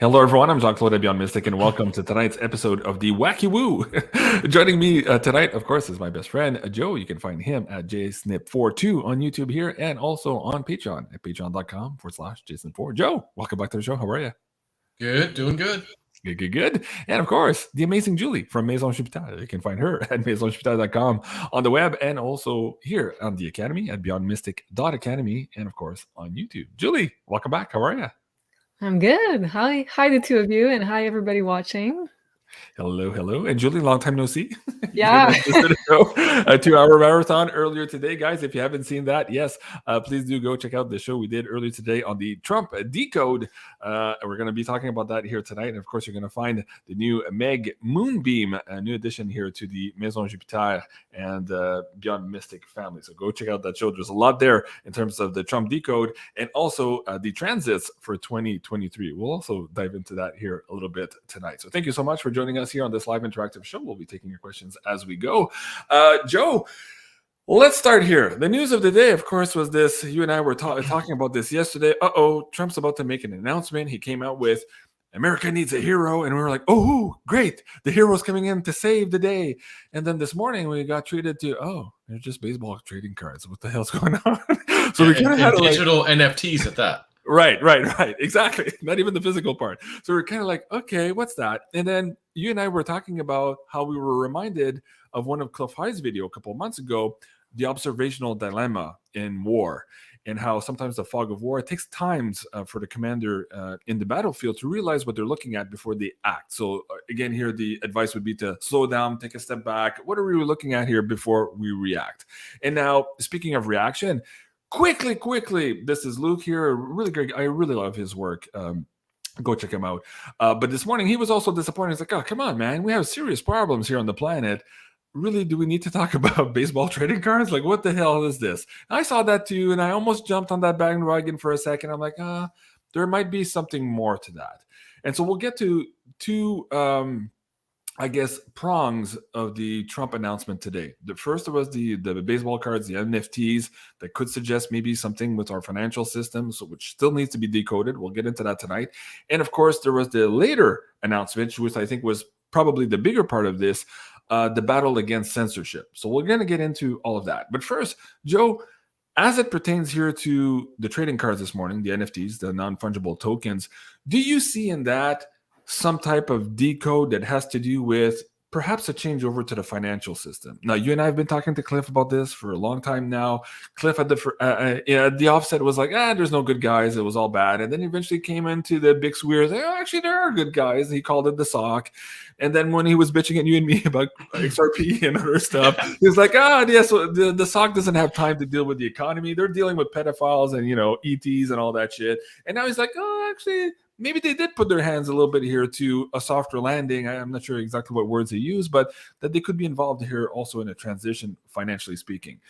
Hello, everyone. I'm Jean-Claude BeyondMystic, and welcome to tonight's episode of the Wacky Woo. Joining me tonight, of course, is my best friend, Joe. You can find him at JSNIP4 on YouTube here and also on Patreon at patreon.com/JSNIP4. Joe, welcome back to the show. How are you? Good, doing good. Good. And of course, the amazing Julie from Maison Jupiter. You can find her at maisonjupiter.com on the web and also here on the Academy at beyondmystic.academy and of course on YouTube. Julie, welcome back. How are you? I'm good. Hi, the two of you, and hi, everybody watching. Hello. And Julie, long time no see. Yeah. A 2-hour marathon earlier today, guys. If you haven't seen that, yes, please do go check out the show we did earlier today on the Trump decode. We're going to be talking about that here tonight. And of course, you're going to find the new Meg Moonbeam, a new addition here to the Maison Jupiter and Beyond Mystic family. So go check out that show. There's a lot there in terms of the Trump decode and also the transits for 2023. We'll also dive into that here a little bit tonight. So thank you so much for joining us here on this live interactive show. We'll be taking your questions as we go. Joe, let's start here. The news of the day, of course, was this. You and I were talking about this yesterday. Trump's about to make an announcement. He came out with America needs a hero. And we were like, oh, great. The hero's coming in to save the day. And then this morning we got treated to, they're just baseball trading cards. What the hell's going on? So we kind of had digital NFTs at that. Right. Exactly. Not even the physical part. So we're kind of like, okay, what's that? And then you and I were talking about how we were reminded of one of Cliff High's video a couple of months ago, the observational dilemma in war, and how sometimes the fog of war, it takes times for the commander in the battlefield to realize what they're looking at before they act. So again, here the advice would be to slow down, take a step back. What are we looking at here before we react? And now, speaking of reaction, quickly, this is Luke here. Really great. I really love his work. Go check him out. But this morning, he was also disappointed. He's like, oh, come on, man. We have serious problems here on the planet. Really, do we need to talk about baseball trading cards? Like, what the hell is this? I saw that too, and I almost jumped on that bandwagon for a second. I'm like, there might be something more to that. And so we'll get to two prongs of the Trump announcement today. The first was the baseball cards, the NFTs, that could suggest maybe something with our financial system, so which still needs to be decoded. We'll get into that tonight. And of course, there was the later announcement, which I think was probably the bigger part of this, the battle against censorship. So we're going to get into all of that. But first, Joe, as it pertains here to the trading cards this morning, the NFTs, the non-fungible tokens, do you see in that some type of decode that has to do with perhaps a change over to the financial system? Now, you and I have been talking to Cliff about this for a long time now. Cliff at the offset was like, there's no good guys. It was all bad. And then eventually came into the big swears. Actually, there are good guys. He called it the sock. And then when he was bitching at you and me about XRP and other stuff, he's like, yes, the SOC doesn't have time to deal with the economy. They're dealing with pedophiles and, ETs and all that shit. And now he's like, actually, maybe they did put their hands a little bit here to a softer landing. I'm not sure exactly what words he used, but that they could be involved here also in a transition, financially speaking.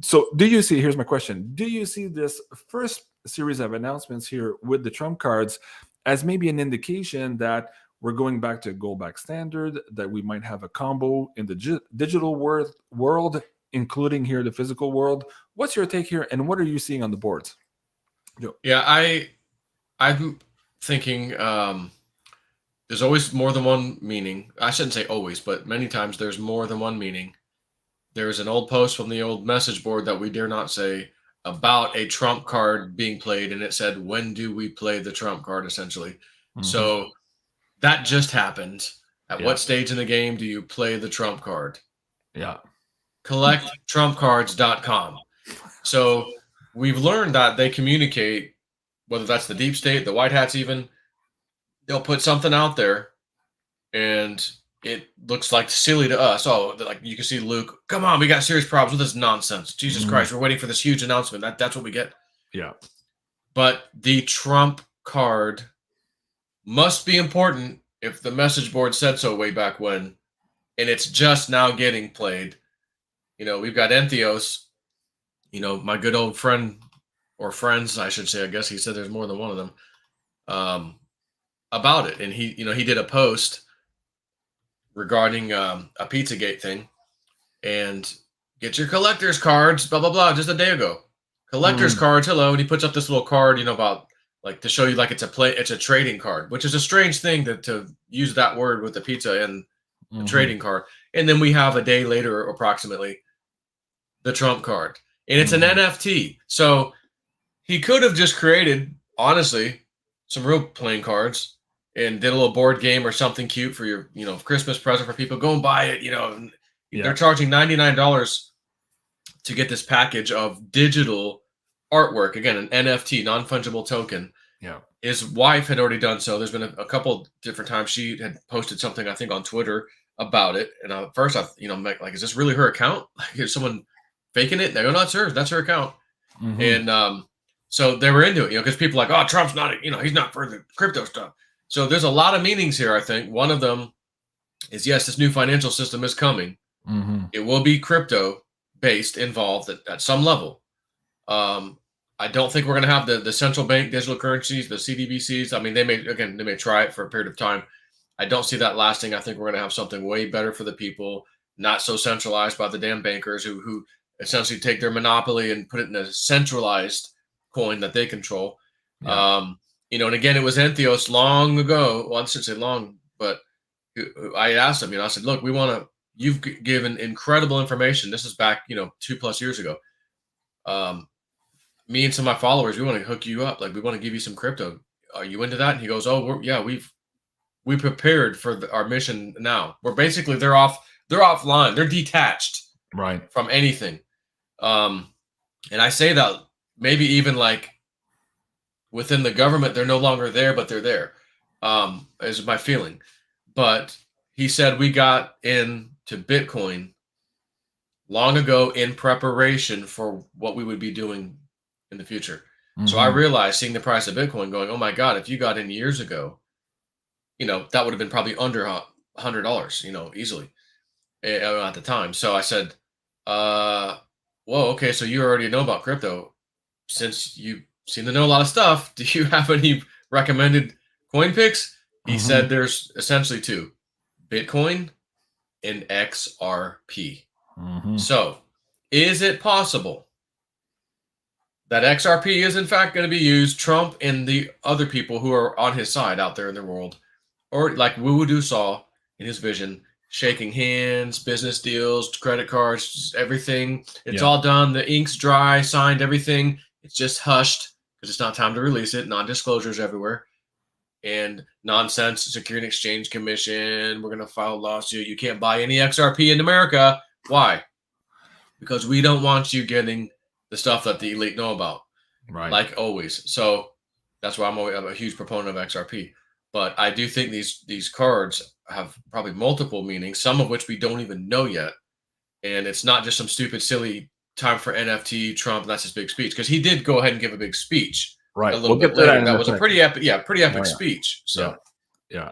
So here's my question. Do you see this first series of announcements here with the Trump cards as maybe an indication that we're going back to a gold-backed standard, that we might have a combo in the digital world, including here the physical world? What's your take here, and what are you seeing on the boards? Joe. Yeah, I'm thinking there's always more than one meaning. I shouldn't say always, but many times there's more than one meaning. There's an old post from the old message board that we dare not say about a Trump card being played, and it said, when do we play the Trump card, essentially? Mm-hmm. So that just happened. At what stage in the game do you play the Trump card? Yeah. CollectTrumpCards.com. So we've learned that they communicate, whether that's the deep state, the white hats even, they'll put something out there and it looks like silly to us. Oh, like you can see Luke, come on, we got serious problems with this nonsense. Jesus Christ, we're waiting for this huge announcement. That's what we get. Yeah. But the Trump card must be important if the message board said so way back when, and it's just now getting played. We've got Entheos, my good old friend, or friends, I should say. I guess he said there's more than one of them, about it. And he did a post regarding a Pizzagate thing, and get your collector's cards, blah, blah, blah, just a day ago. Collector's cards, hello. And he puts up this little card, about like to show you like it's a trading card, which is a strange thing to use that word with the pizza and the trading card. And then we have a day later, approximately, the Trump card, and it's an NFT. So he could have just created, honestly, some real playing cards and did a little board game or something cute for your, Christmas present for people. Go and buy it. They're charging $99 to get this package of digital artwork. Again, an NFT, non-fungible token. Yeah. His wife had already done so. There's been a couple different times she had posted something, I think, on Twitter about it. And at first, like, is this really her account? Like, is someone faking it? They go, no, it's hers. That's her account. And so they were into it, because people are like, oh, Trump's not, he's not for the crypto stuff. So there's a lot of meanings here, I think. One of them is, yes, this new financial system is coming. It will be crypto-based, involved at some level. I don't think we're going to have the central bank digital currencies, the CDBCs. I mean, they may try it for a period of time. I don't see that lasting. I think we're going to have something way better for the people, not so centralized by the damn bankers who essentially take their monopoly and put it in a centralized coin that they control. And again, it was Entheos long ago. Well, I shouldn't say long, but I asked him, I said, look, you've given incredible information. This is back, 2+ years ago. Me and some of my followers, we want to hook you up. Like, we want to give you some crypto. Are you into that? And he goes, oh, we prepared for our mission. Now we're basically, they're offline. They're detached from anything. And I say that maybe even like within the government, they're no longer there, but they're there, is my feeling. But he said we got into Bitcoin long ago in preparation for what we would be doing in the future. So I realized, seeing the price of Bitcoin, going, oh my God, if you got in years ago, that would have been probably under $100, easily at the time. So I said, whoa, okay, so you already know about crypto. Since you seem to know a lot of stuff, do you have any recommended coin picks? He said there's essentially two: Bitcoin and XRP. So is it possible that XRP is in fact going to be used? Trump and the other people who are on his side out there in the world, or like Wudu saw in his vision, shaking hands, business deals, credit cards, just everything. It's all done. The ink's dry, signed, everything. It's just hushed because it's not time to release it. Non-disclosures everywhere. And nonsense. Security and Exchange Commission. We're going to file a lawsuit. You can't buy any XRP in America. Why? Because we don't want you getting the stuff that the elite know about. Right. Like always. So that's why I'm a huge proponent of XRP. But I do think these cards have probably multiple meanings, some of which we don't even know yet. And it's not just some stupid, silly time for NFT, Trump, that's his big speech. Because he did go ahead and give a big speech. Right. A little bit later. That was a pretty epic speech. So yeah.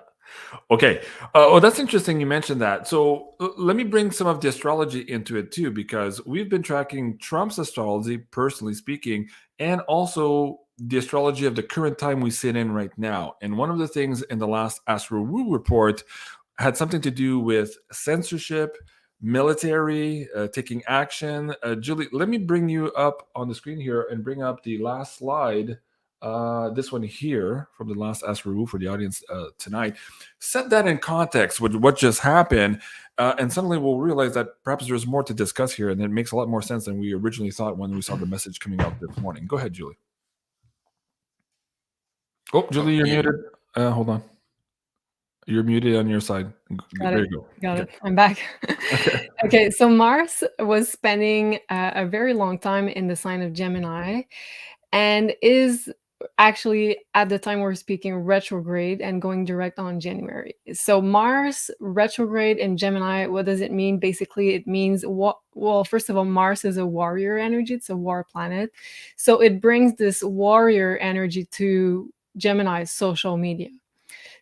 Okay. Oh, that's interesting you mentioned that. So let me bring some of the astrology into it too, because we've been tracking Trump's astrology, personally speaking, and also the astrology of the current time we sit in right now. And one of the things in the last Astro Woo report had something to do with censorship, military, taking action. Julie, let me bring you up on the screen here and bring up the last slide. This one here from the last Ask Review for the audience tonight. Set that in context with what just happened, and suddenly we'll realize that perhaps there's more to discuss here, and it makes a lot more sense than we originally thought when we saw the message coming out this morning. Go ahead, Julie. Oh, Julie, you're muted. Hold on. You're muted on your side. There you go. Got it. I'm back. Okay, so Mars was spending a very long time in the sign of Gemini, and is actually, at the time we're speaking, retrograde and going direct on January. So Mars retrograde in Gemini, what does it mean? Basically, it means, well, first of all, Mars is a warrior energy. It's a war planet. So it brings this warrior energy to Gemini's social media.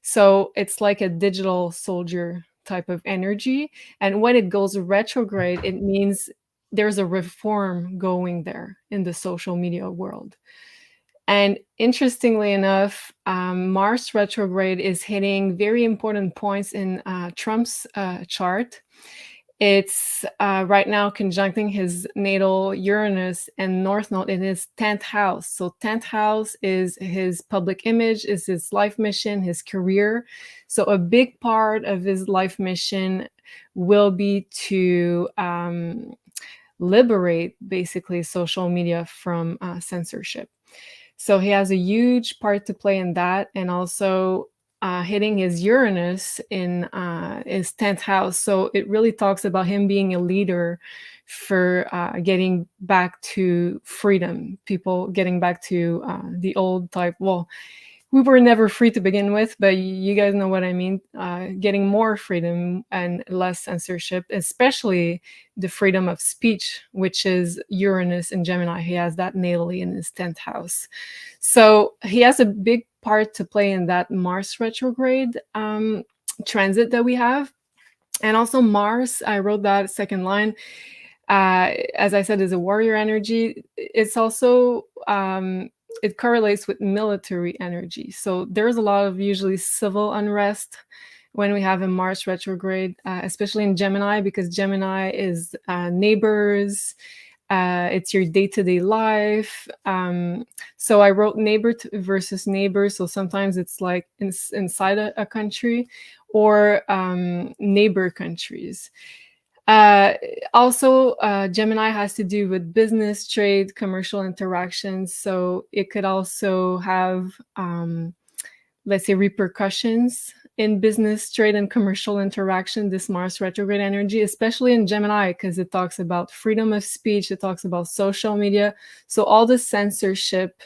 So it's like a digital soldier type of energy. And when it goes retrograde, it means there's a reform going there in the social media world. And interestingly enough, Mars retrograde is hitting very important points in Trump's chart. It's right now conjuncting his natal Uranus and North Node in his 10th house. So 10th house is his public image, is his life mission, his career. So a big part of his life mission will be to liberate basically social media from censorship. So he has a huge part to play in that, and also hitting his Uranus in his 10th house. So it really talks about him being a leader for getting back to freedom, people getting back to the old type. Well, we were never free to begin with, but you guys know what I mean. Getting more freedom and less censorship, especially the freedom of speech, which is Uranus and Gemini. He has that natally in his 10th house. So he has a big part to play in that Mars retrograde transit that we have. And also Mars, I wrote that second line, as I said, is a warrior energy. It's also... it correlates with military energy. So there's a lot of usually civil unrest when we have a Mars retrograde, especially in Gemini, because Gemini is neighbors, it's your day-to-day life. So I wrote neighbor versus neighbor. So sometimes it's like inside a country or neighbor countries. Also, Gemini has to do with business, trade, commercial interactions. So it could also have, let's say, repercussions in business, trade, and commercial interaction, this Mars retrograde energy, especially in Gemini, because it talks about freedom of speech, it talks about social media. So all the censorship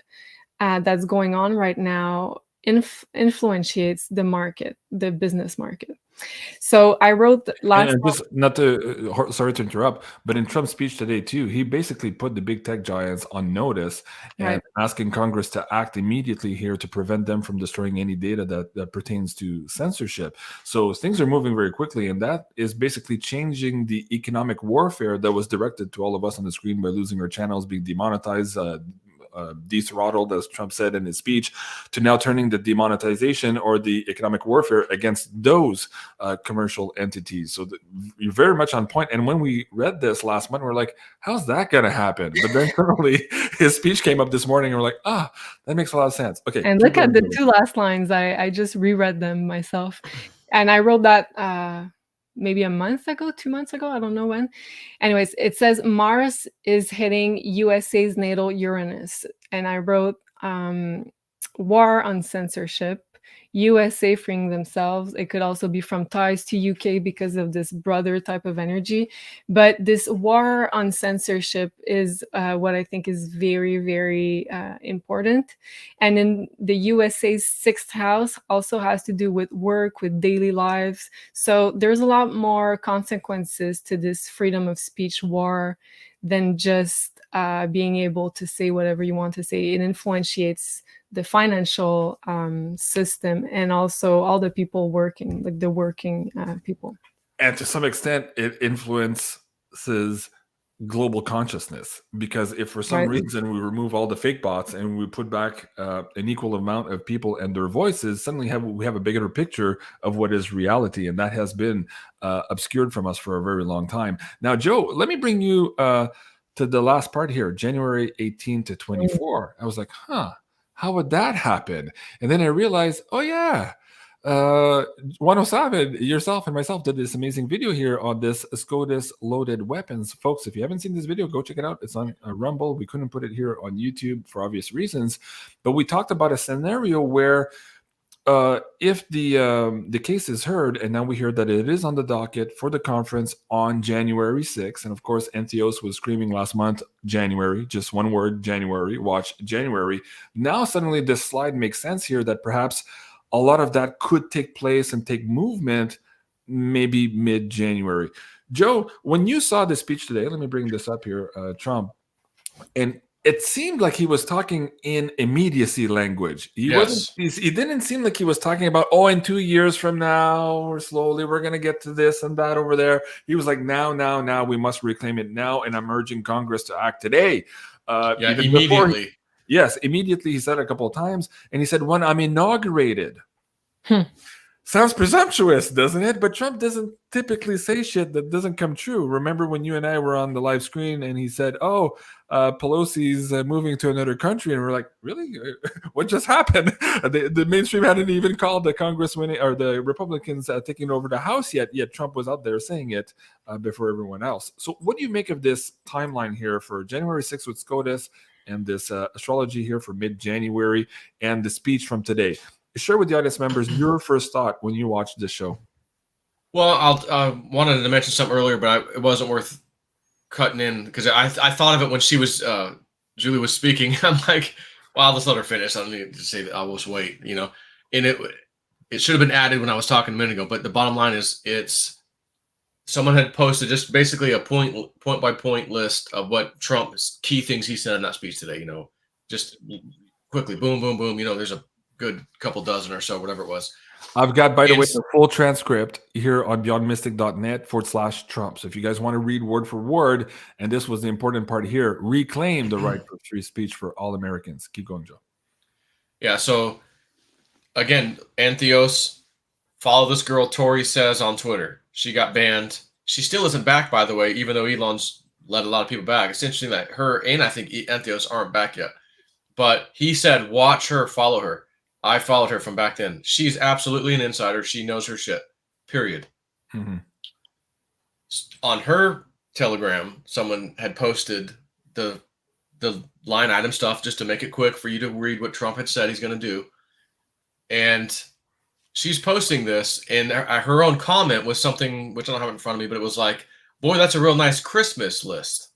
that's going on right now influences the market, the business market. So I wrote last. And just not to sorry to interrupt, but in Trump's speech today too, he basically put the big tech giants on notice and asking Congress to act immediately here to prevent them from destroying any data that pertains to censorship. So things are moving very quickly, and that is basically changing the economic warfare that was directed to all of us on the screen by losing our channels, being demonetized, dethrottled, as Trump said in his speech, to now turning the demonetization or the economic warfare against those commercial entities. So you're very much on point. And when we read this last month, we're like, how's that going to happen? But then suddenly his speech came up this morning, and we're like, that makes a lot of sense. Okay. And look at the two last lines. I just reread them myself. And I wrote that maybe a month ago, 2 months ago, I don't know when. Anyways, it says Mars is hitting USA's natal Uranus. And I wrote war on censorship, USA freeing themselves. It could also be from ties to UK because of this brother type of energy. But this war on censorship is what I think is very, very important. And in the USA's 6th house also has to do with work, with daily lives. So there's a lot more consequences to this freedom of speech war than just being able to say whatever you want to say. It influences the financial system and also all the people working, like the working people. And to some extent, it influences global consciousness, because if for some reason we remove all the fake bots and we put back an equal amount of people and their voices, suddenly we have a bigger picture of what is reality, and that has been obscured from us for a very long time. Now, Joe, let me bring you to the last part here, January 18 to 24. I was like, how would that happen? And then I realized, 107, yourself and myself did this amazing video here on this SCOTUS loaded weapons. Folks, if you haven't seen this video, go check it out. It's on Rumble. We couldn't put it here on YouTube for obvious reasons, but we talked about a scenario where if the case is heard, and now we hear that it is on the docket for the conference on January 6th, and of course, Antheos was screaming last month, January, just one word, January, watch January. Now suddenly this slide makes sense here that perhaps a lot of that could take place and take movement maybe mid-January. Joe, when you saw the speech today, let me bring this up here, Trump, and it seemed like he was talking in immediacy language. He didn't seem like he was talking about, in 2 years from now, or slowly we're going to get to this and that over there. He was like, now, we must reclaim it now, and I'm urging Congress to act today. Immediately. Yes, immediately. He said it a couple of times, and he said, when I'm inaugurated. Sounds presumptuous, doesn't it? But Trump doesn't typically say shit that doesn't come true. Remember when you and I were on the live screen and he said, "Oh, Pelosi's moving to another country," and we're like, "Really? What just happened?" The mainstream hadn't even called the Congress winning or the Republicans taking over the House yet. Yet Trump was out there saying it before everyone else. So, what do you make of this timeline here for January 6th with SCOTUS and this astrology here for mid-January and the speech from today? Share with the audience members your first thought when you watched this show. Well, I wanted to mention something earlier, but it wasn't worth cutting in because I thought of it when she was Julie was speaking. I'm like, well, I'll just let her finish. I don't need to say that. I'll just wait, you know. And it should have been added when I was talking a minute ago. But the bottom line is, someone had posted just basically a point by point list of what Trump's key things he said in that speech today. You know, just quickly, boom, boom, boom. You know, there's a good couple dozen or so, whatever it was. I've got, by the way, the full transcript here on beyondmystic.net/Trump. So if you guys want to read word for word, and this was the important part here, reclaim the right for free speech for all Americans. Keep going, Joe. Yeah, so again, Antheos, follow this girl, Tori says on Twitter. She got banned. She still isn't back, by the way, even though Elon's let a lot of people back. It's interesting that her and I think Antheos aren't back yet. But he said, watch her, follow her. I followed her from back then. She's absolutely an insider. She knows her shit, period. Mm-hmm. On her Telegram, someone had posted the line item stuff just to make it quick for you to read what Trump had said he's going to do. And she's posting this, and her own comment was something, which I don't have in front of me, but it was like, boy, that's a real nice Christmas list.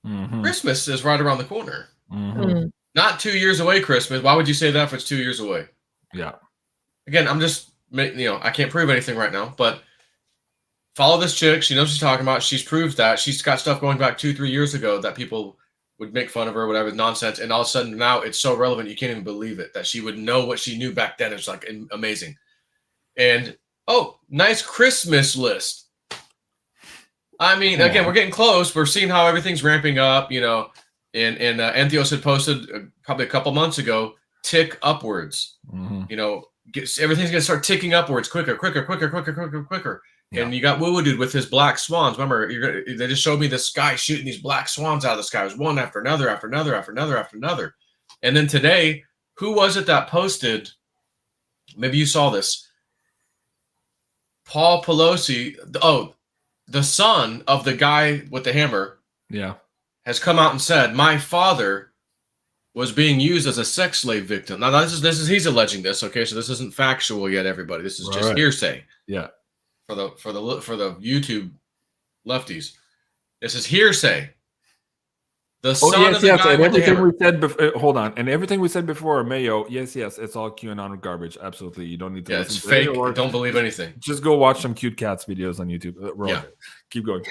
Mm-hmm. Christmas is right around the corner. Mm-hmm. Not 2 years away, Christmas. Why would you say that if it's 2 years away? Yeah. Again, I'm just, I can't prove anything right now, but follow this chick. She knows what she's talking about. She's proved that. She's got stuff going back 2-3 years ago that people would make fun of her or whatever, nonsense. And all of a sudden now it's so relevant, you can't even believe it, that she would know what she knew back then. It's like amazing. And, oh, nice Christmas list. I mean, again, we're getting close. We're seeing how everything's ramping up, you know. And Antheos had posted probably a couple months ago, tick upwards. Mm-hmm. You know, everything's going to start ticking upwards quicker. Yeah. And you got Woo Dude with his black swans. Remember, they just showed me this guy shooting these black swans out of the sky. It was one after another, after another, after another, after another. And then today, who was it that posted? Maybe you saw this. Paul Pelosi. Oh, the son of the guy with the hammer. Yeah. Has come out and said, my father was being used as a sex slave victim. Now, this is he's alleging this, okay? So this isn't factual yet, everybody. This is just hearsay. Yeah. For the YouTube lefties. This is hearsay. The son of the guy and with the everything hammer. we said before. Hold on, and everything we said before, Mayo. Yes, it's all QAnon garbage. Absolutely, you don't need to. Yeah, listen it's to fake. it or Don't believe anything. Just go watch some cute cats videos on YouTube. Yeah. Keep going.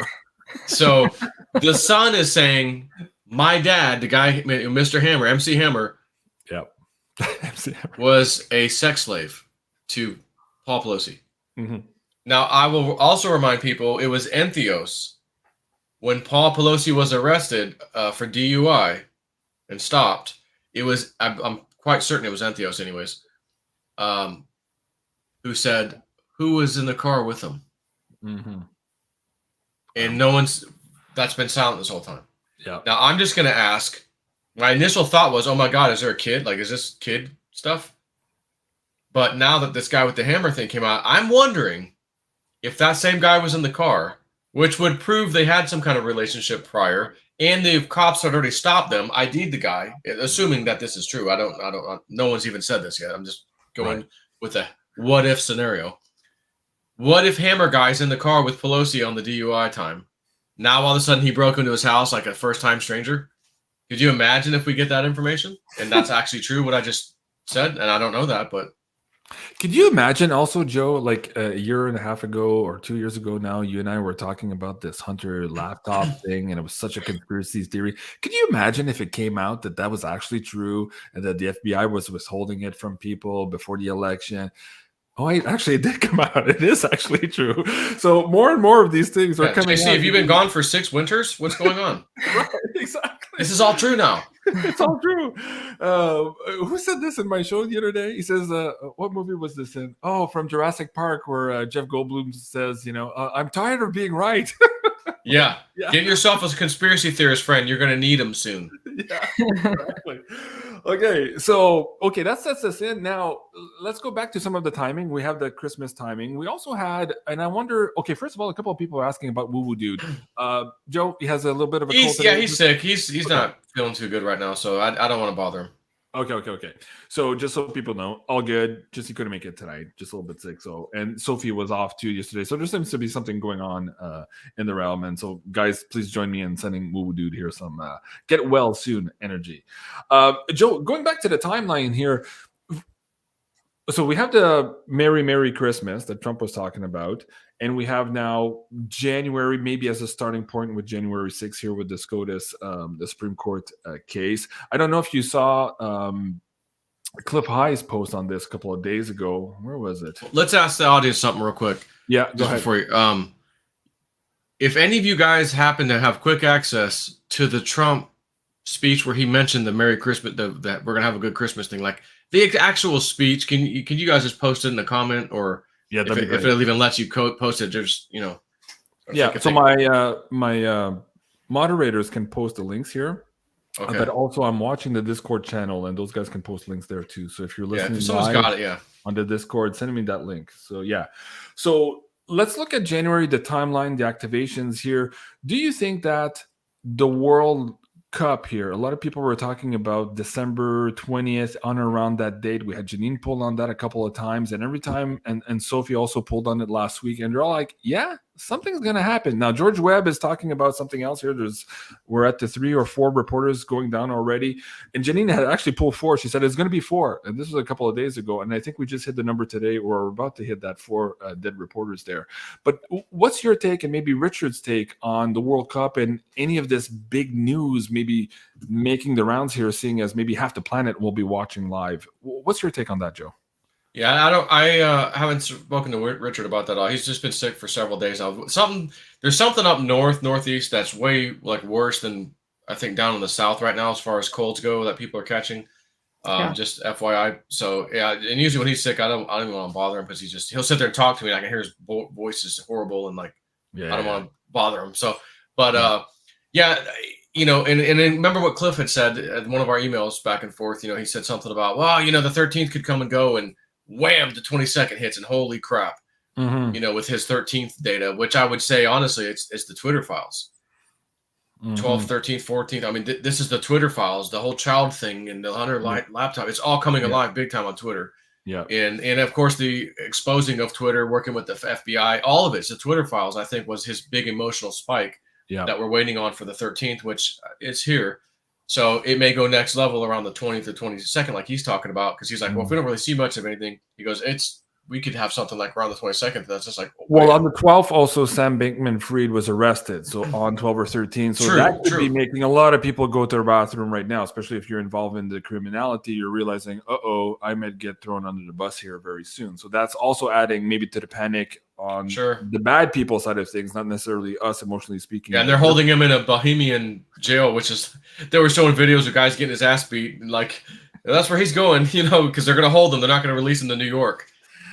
So the son is saying, my dad, the guy, Mr. Hammer, MC Hammer, was a sex slave to Paul Pelosi. Mm-hmm. Now, I will also remind people, it was Entheos when Paul Pelosi was arrested for DUI and stopped. It was, I'm quite certain it was Entheos anyways, who said, who was in the car with him? Mm-hmm. And that's been silent this whole time. Yeah. Now, I'm just going to ask, my initial thought was, oh my God, is there a kid? Like, is this kid stuff? But now that this guy with the hammer thing came out, I'm wondering if that same guy was in the car, which would prove they had some kind of relationship prior, and the cops had already stopped them, ID'd the guy, assuming that this is true. No one's even said this yet. I'm just going with a what if scenario. What if Hammer Guy's in the car with Pelosi on the DUI time? Now all of a sudden he broke into his house like a first-time stranger? Could you imagine if we get that information? And that's actually true, what I just said? And I don't know that, but... Could you imagine also, Joe, like a year and a half ago or 2 years ago now, you and I were talking about this Hunter laptop thing, and it was such a conspiracy theory. Could you imagine if it came out that that was actually true and that the FBI was withholding it from people before the election? Oh, it did come out. It is actually true. So more and more of these things are coming JC, out. have you been gone for 6 winters? What's going on? Right, exactly. This is all true now. It's all true. Who said this in my show the other day? He says, what movie was this in? Oh, from Jurassic Park, where Jeff Goldblum says, I'm tired of being right. Yeah. Yeah. Get yourself a conspiracy theorist friend. You're going to need them soon. Yeah, exactly. Okay, that sets us in. Now, let's go back to some of the timing. We have the Christmas timing. We also had, and I wonder, okay, first of all, a couple of people are asking about Woo Woo Dude. Joe, he has a little bit of a cold today. He's sick. He's not feeling too good right now, so I don't want to bother him. Okay. So just so people know, all good. Just he couldn't make it tonight. Just a little bit sick. So, and Sophie was off too yesterday. So there seems to be something going on in the realm. And so, guys, please join me in sending Woo Woo Dude here some get well soon energy. Joe, going back to the timeline here. So we have the Merry Christmas that Trump was talking about, and we have now January maybe as a starting point with January 6th here with the SCOTUS, the Supreme Court case. I don't know if you saw Cliff High's post on this a couple of days ago. Where was it? Let's ask the audience something real quick. Yeah, just before you. If any of you guys happen to have quick access to the Trump speech where he mentioned the Merry Christmas, that we're gonna have a good Christmas thing, like the actual speech, can you guys just post it in the comment, or if it even lets you post it, just yeah. So my moderators can post the links here. Okay. But also I'm watching the Discord channel, and those guys can post links there too. So if you're listening, if someone's got it, on the Discord, send me that link. So yeah. So let's look at January, the timeline, the activations here. Do you think that the World Cup here, a lot of people were talking about December 20th on or around that date? We had Janine pull on that a couple of times, and every time, and Sophie also pulled on it last week, and they're all like, yeah, something's going to happen. Now, George Webb is talking about something else here. We're at the 3 or 4 reporters going down already. And Janine had actually pulled 4. She said it's going to be 4. And this was a couple of days ago. And I think we just hit the number today, or we're about to hit that 4 dead reporters there. But what's your take, and maybe Richard's take, on the World Cup and any of this big news maybe making the rounds here, seeing as maybe half the planet will be watching live? What's your take on that, Joe? Yeah, I haven't spoken to Richard about that at all. He's just been sick for several days now. There's something up northeast that's way worse than I think down in the south right now as far as colds go that people are catching. Just FYI. So yeah, and usually when he's sick, I don't even want to bother him because he'll sit there and talk to me, and I can hear his voice is horrible, and I don't want to bother him. So, but yeah. And remember what Cliff had said in one of our emails back and forth. He said something about, well, the 13th could come and go, and wham, the 22nd hits, and holy crap, with his 13th data, which I would say, honestly, it's the Twitter files. 12th, 13th, 14th. I mean, this is the Twitter files, the whole child thing and the Hunter laptop. It's all coming alive big time on Twitter. Yeah. And of course, the exposing of Twitter, working with the FBI, all of it's the Twitter files, I think, was his big emotional spike that we're waiting on for the 13th, which is here. So it may go next level around the 20th or 22nd, like he's talking about, because he's like, well, if we don't really see much of anything, he goes, we could have something like around the 22nd. That's just like, well, on the 12th, also Sam Bankman-Fried was arrested. So on 12 or 13. So that could be making a lot of people go to their bathroom right now, especially if you're involved in the criminality. You're realizing, I might get thrown under the bus here very soon. So that's also adding maybe to the panic on the bad people side of things, not necessarily us emotionally speaking. Yeah, and they're holding him in a Bohemian jail, which is, they were showing videos of guys getting his ass beat, and that's where he's going, because they're going to hold him. They're not going to release him to New York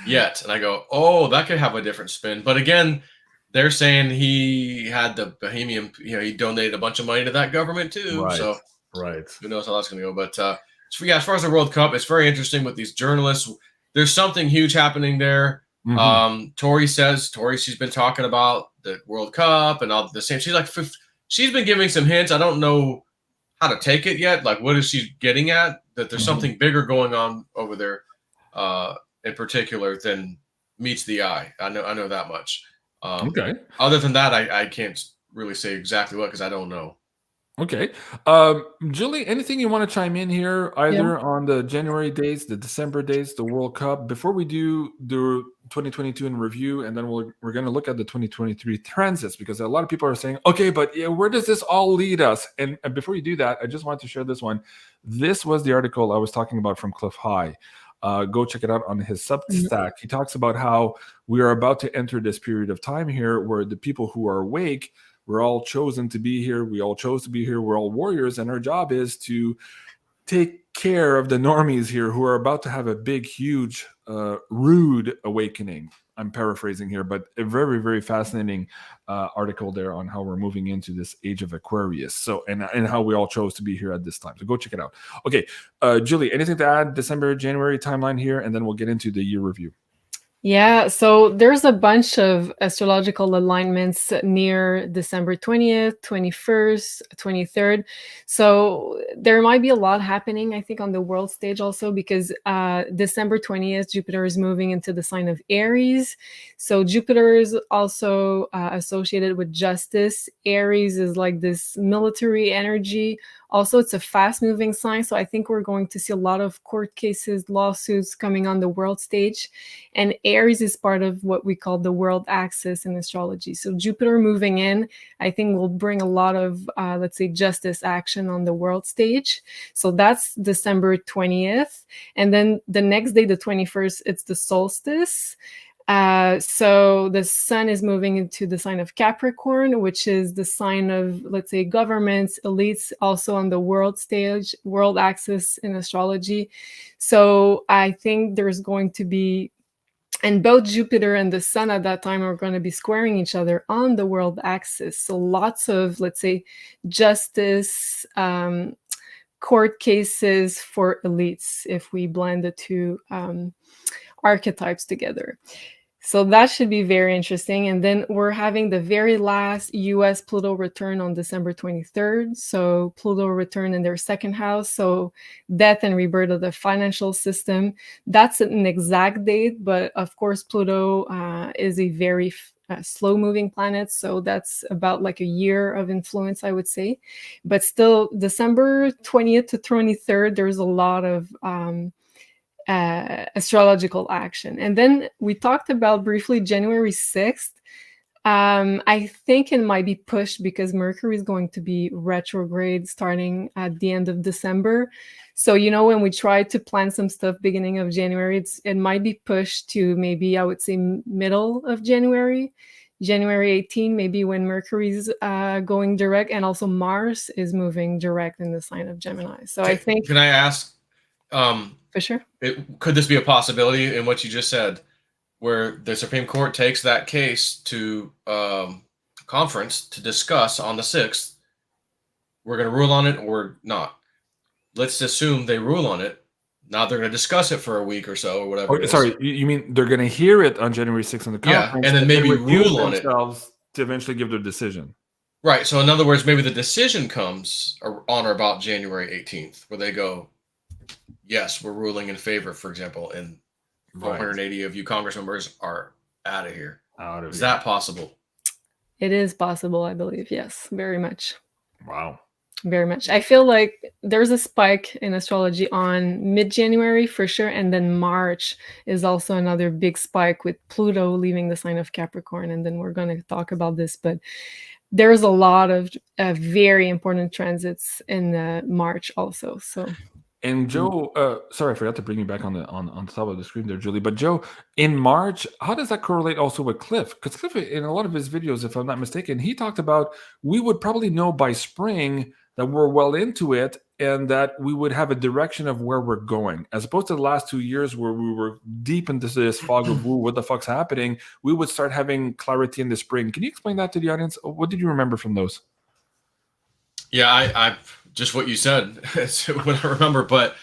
yet. And I go, that could have a different spin. But again, they're saying he had the Bohemian, he donated a bunch of money to that government too. Right. So who knows how that's going to go. But as far as the World Cup, it's very interesting with these journalists. There's something huge happening there. Tori says she's been talking about the World Cup and all the same. She's been giving some hints. I don't know how to take it yet. What is she getting at? That there's something bigger going on over there, in particular, than meets the eye. I know that much. Other than that, I can't really say exactly what, because I don't know. Okay. Julie, anything you want to chime in here, either on the January dates, the December dates, the World Cup, before we do the 2022 in review, and then we're going to look at the 2023 transits, because a lot of people are saying, okay, but where does this all lead us? And before you do that, I just wanted to share this one. This was the article I was talking about from Cliff High. Go check it out on his Substack. He talks about how we are about to enter this period of time here where the people who are awake, we're all chosen to be here. We all chose to be here. We're all warriors. And our job is to take care of the normies here who are about to have a big, huge, rude awakening. I'm paraphrasing here, but a very, very fascinating article there on how we're moving into this age of Aquarius. So, and how we all chose to be here at this time. So go check it out. Okay, Julie, anything to add? December, January timeline here, and then we'll get into the year review. Yeah, so there's a bunch of astrological alignments near December 20th, 21st, 23rd. So there might be a lot happening, I think, on the world stage also, because December 20th, Jupiter is moving into the sign of Aries. So Jupiter is also associated with justice. Aries is like this military energy. Also, it's a fast-moving sign, so I think we're going to see a lot of court cases, lawsuits coming on the world stage. And Aries is part of what we call the world axis in astrology. So Jupiter moving in, I think, will bring a lot of, let's say, justice action on the world stage. So that's December 20th. And then the next day, the 21st, it's the solstice. So the sun is moving into the sign of Capricorn, which is the sign of, let's say, governments, elites, also on the world stage, world axis in astrology. So I think there's going to be, and both Jupiter and the sun at that time are going to be squaring each other on the world axis. So lots of, let's say, justice, court cases for elites, if we blend the two archetypes together. So that should be very interesting. And then we're having the very last US Pluto return on December 23rd. So Pluto return in their second house. So death and rebirth of the financial system. That's an exact date, but of course, Pluto is a very slow moving planet. So that's about like a year of influence, I would say. But still, December 20th to 23rd, there's a lot of astrological action. And then we talked about briefly January 6th. I think it might be pushed because Mercury is going to be retrograde starting at the end of December. So, you know, when we try to plan some stuff beginning of January, it might be pushed to maybe, I would say, middle of January. January 18, maybe when Mercury's going direct, and also Mars is moving direct in the sign of Gemini. So I think... Can I ask... for sure. Could this be a possibility in what you just said, where the Supreme Court takes that case to conference to discuss on the 6th? We're going to rule on it or not. Let's assume they rule on it. Now they're going to discuss it for a week or so or whatever. Oh, sorry, you mean they're going to hear it on January 6th on the conference? Yeah, and then maybe rule on it to eventually give their decision. Right. So in other words, maybe the decision comes on or about January 18th, where they go, yes, we're ruling in favor, for example, and 480 of you Congress members are out of here. Is that possible? It is possible, I believe. Yes, very much. Wow. Very much. I feel like there's a spike in astrology on mid-January for sure. And then March is also another big spike with Pluto leaving the sign of Capricorn. And then we're going to talk about this. But there's a lot of very important transits in March also. So... And Joe, sorry, I forgot to bring you back on the top of the screen there, Julie. But Joe, in March, how does that correlate also with Cliff? Because Cliff, in a lot of his videos, if I'm not mistaken, he talked about we would probably know by spring that we're well into it and that we would have a direction of where we're going, as opposed to the last 2 years where we were deep into this fog of woo, what the fuck's happening. We would start having clarity in the spring. Can you explain that to the audience? What did you remember from those? Yeah, I just what you said. It's what I remember. But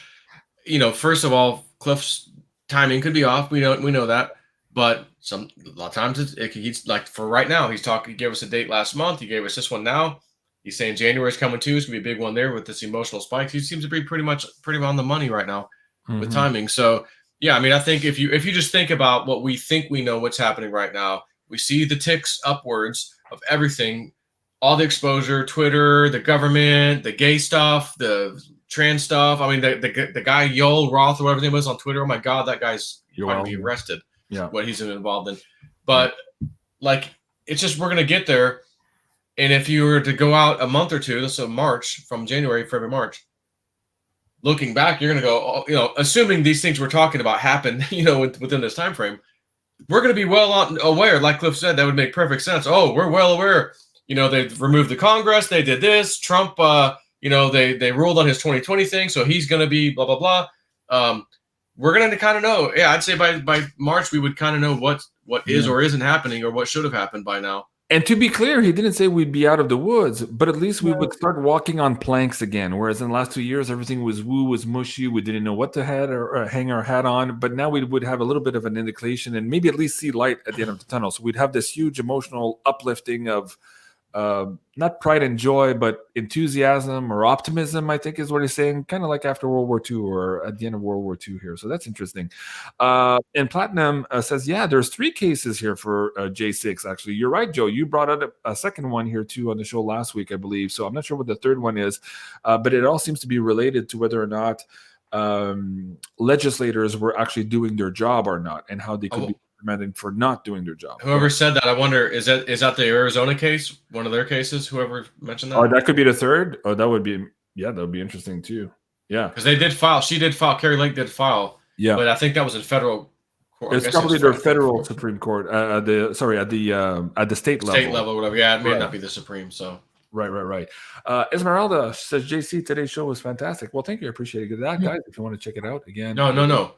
you know, first of all, Cliff's timing could be off. We know that. But a lot of times he's like, for right now, he gave us a date last month. He gave us this one now. He's saying January's coming too. It's gonna be a big one there with this emotional spike. He seems to be pretty on the money right now with timing. So yeah, I mean, I think if you just think about what we think we know what's happening right now, we see the ticks upwards of everything. All the exposure, Twitter, the government, the gay stuff, the trans stuff. I mean, the guy Yoel Roth or whatever his name was on Twitter. Oh my God, that guy's going to be arrested. Yeah, what he's involved in. But like, it's just we're gonna get there. And if you were to go out a month or two, so March, from January, February, March, looking back, you're going to go, oh, assuming these things we're talking about happen, within this time frame, we're going to be well aware. Like Cliff said, that would make perfect sense. Oh, we're well aware. They've removed the Congress. They did this. Trump, they ruled on his 2020 thing, so he's going to be blah, blah, blah. We're going to kind of know. Yeah, I'd say by March, we would kind of know what is or isn't happening or what should have happened by now. And to be clear, he didn't say we'd be out of the woods, but at least we would start walking on planks again. Whereas in the last 2 years, everything was was mushy. We didn't know what to hang our hat on. But now we would have a little bit of an indication and maybe at least see light at the end of the tunnel. So we'd have this huge emotional uplifting of not pride and joy, but enthusiasm or optimism, I think is what he's saying, kind of like after World War II or at the end of World War II here. So that's interesting. And Platinum says, yeah, there's 3 cases here for J6, actually. You're right, Joe. You brought out a second one here, too, on the show last week, I believe. So I'm not sure what the third one is, but it all seems to be related to whether or not legislators were actually doing their job or not and how they could be reprimanded for not doing their job. Whoever said that, I wonder, is that the Arizona case, one of their cases? Whoever mentioned that? Oh, that could be the third. Oh, that would be interesting too. Yeah, because they did file. She did file. Carrie Lake did file. Yeah, but I think that was in federal court. It's probably their federal Supreme Court. At the state level. State level, whatever. Yeah, it may not be the Supreme. So. Right. Esmeralda says, JC, today's show was fantastic. Well, thank you. I appreciate it. That, guys, if you want to check it out again. No.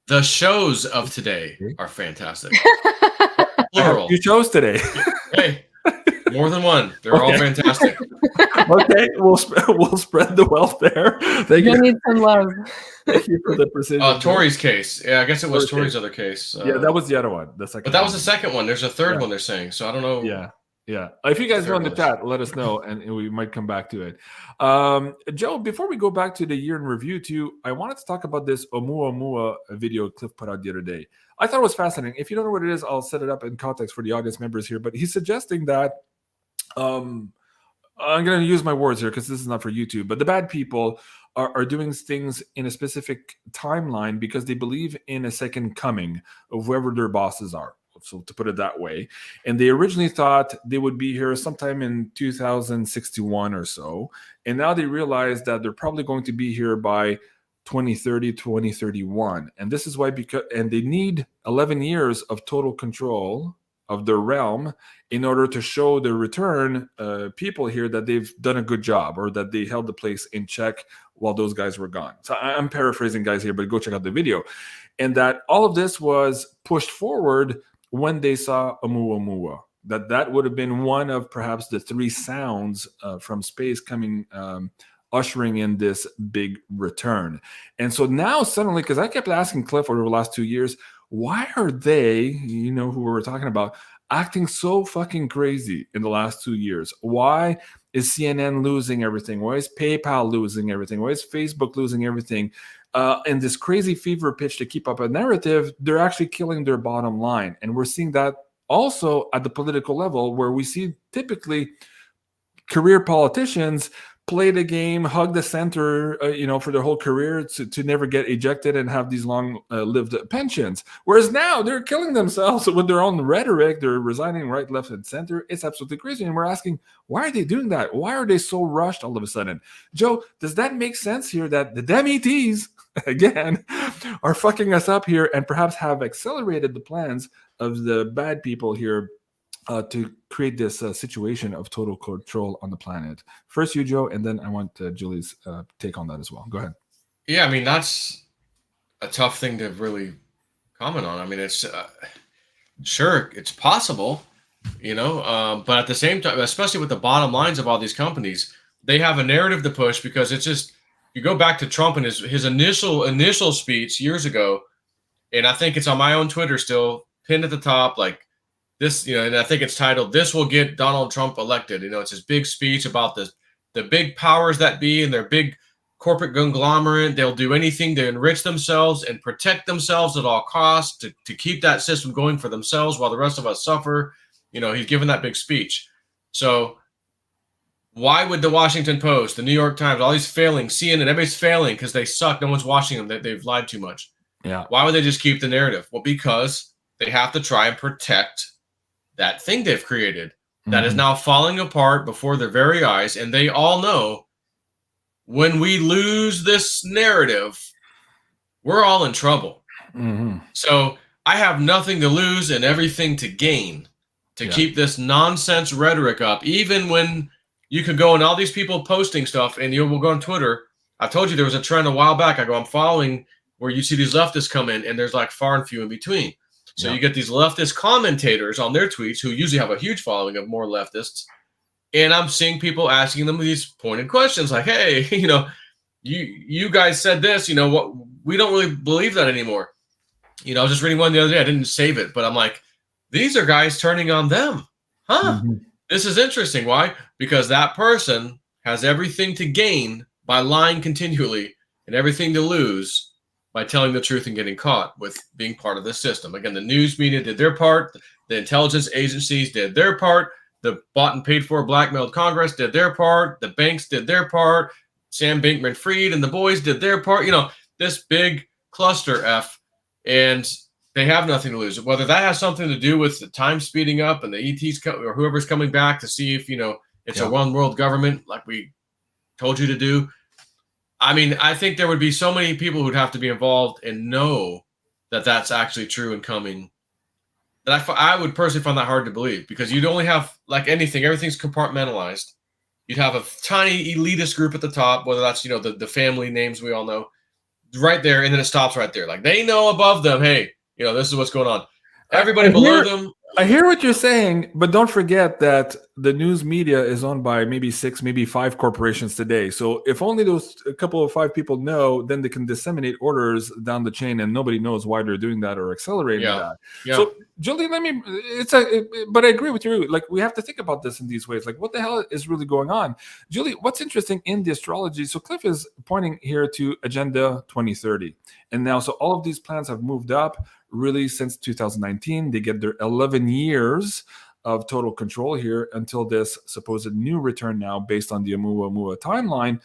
The shows of today are fantastic. Plural. 2 shows today. Hey, more than one. They're all fantastic. Okay, we'll spread the wealth there. Thank you. Need some love. Thank you for the precision. Tori's case. Yeah, I guess it was Tori's other case. Yeah, that was the other one. The second. But that was the second one. There's a third one they're saying. So I don't know. Yeah. If you guys know in the chat, let us know, and we might come back to it. Joe, before we go back to the year in review, too, I wanted to talk about this Oumuamua video Cliff put out the other day. I thought it was fascinating. If you don't know what it is, I'll set it up in context for the audience members here. But he's suggesting that I'm going to use my words here because this is not for YouTube, but the bad people are doing things in a specific timeline because they believe in a second coming of whoever their bosses are. So to put it that way, and they originally thought they would be here sometime in 2061 or so, and now they realize that they're probably going to be here by 2030, 2031, and this is why and they need 11 years of total control of their realm in order to show the return people here that they've done a good job or that they held the place in check while those guys were gone. So I'm paraphrasing, guys, here, but go check out the video, and that all of this was pushed forward when they saw Oumuamua, that would have been one of perhaps the 3 sounds from space coming, ushering in this big return. And so now suddenly, because I kept asking Cliff over the last 2 years, why are they, who we were talking about, acting so fucking crazy in the last 2 years? Why is CNN losing everything? Why is PayPal losing everything? Why is Facebook losing everything? And this crazy fever pitch to keep up a narrative, they're actually killing their bottom line. And we're seeing that also at the political level, where we see typically career politicians play the game, hug the center, for their whole career to never get ejected and have these long-lived pensions. Whereas now they're killing themselves with their own rhetoric. They're resigning right, left, and center. It's absolutely crazy. And we're asking, why are they doing that? Why are they so rushed all of a sudden? Joe, does that make sense here that the damn ETs, again, are fucking us up here and perhaps have accelerated the plans of the bad people here to create this situation of total control on the planet? First you, Joe, and then I want Julie's take on that as well. Go ahead. Yeah, I mean, that's a tough thing to really comment on. I mean, it's sure, it's possible, but at the same time, especially with the bottom lines of all these companies, they have a narrative to push because it's just, you go back to Trump and his initial speech years ago, and I think it's on my own Twitter still, pinned at the top, like, this, and I think it's titled, "This Will Get Donald Trump Elected." It's his big speech about the big powers that be and their big corporate conglomerate. They'll do anything to enrich themselves and protect themselves at all costs to keep that system going for themselves while the rest of us suffer. He's given that big speech. So why would the Washington Post, the New York Times, all these failing, CNN, everybody's failing because they suck. No one's watching them. They've lied too much. Yeah. Why would they just keep the narrative? Well, because they have to try and protect that thing they've created that is now falling apart before their very eyes. And they all know when we lose this narrative, we're all in trouble. Mm-hmm. So I have nothing to lose and everything to gain to keep this nonsense rhetoric up, even when you could go and all these people posting stuff and you will go on Twitter. I told you there was a trend a while back. I go, I'm following where you see these leftists come in and there's like far and few in between. So you get these leftist commentators on their tweets who usually have a huge following of more leftists. And I'm seeing people asking them these pointed questions like, hey, you know, you guys said this, you know, what, we don't really believe that anymore. You know, I was just reading one the other day. I didn't save it, but I'm like, these are guys turning on them. Huh? Mm-hmm. This is interesting. Why? Because that person has everything to gain by lying continually and everything to lose by telling the truth and getting caught with being part of this system. Again, the news media did their part. The intelligence agencies did their part. The bought and paid for blackmailed Congress did their part. The banks did their part. Sam Bankman-Fried and the boys did their part. You know, this big cluster F, and they have nothing to lose. Whether that has something to do with the time speeding up and the ETs or whoever's coming back to see if, you know, it's a one world government like we told you to do. I mean, I think there would be so many people who'd have to be involved and know that that's actually true and coming. That I would personally find that hard to believe, because you'd only have, like anything, everything's compartmentalized. You'd have a tiny elitist group at the top, whether that's, you know, the family names we all know, right there, and then it stops right there. Like they know above them, hey, you know, this is what's going on. Everybody below them. I hear what you're saying, but don't forget that the news media is owned by maybe 6, maybe 5 corporations today. So if only those a couple of 5 people know, then they can disseminate orders down the chain, and nobody knows why they're doing that or accelerating that. Yeah. So Julie, but I agree with you. Like, we have to think about this in these ways. Like, what the hell is really going on? Julie, what's interesting in the astrology? So Cliff is pointing here to Agenda 2030, and now so all of these plans have moved up. Really, since 2019, they get their 11 years of total control here until this supposed new return now based on the Oumuamua timeline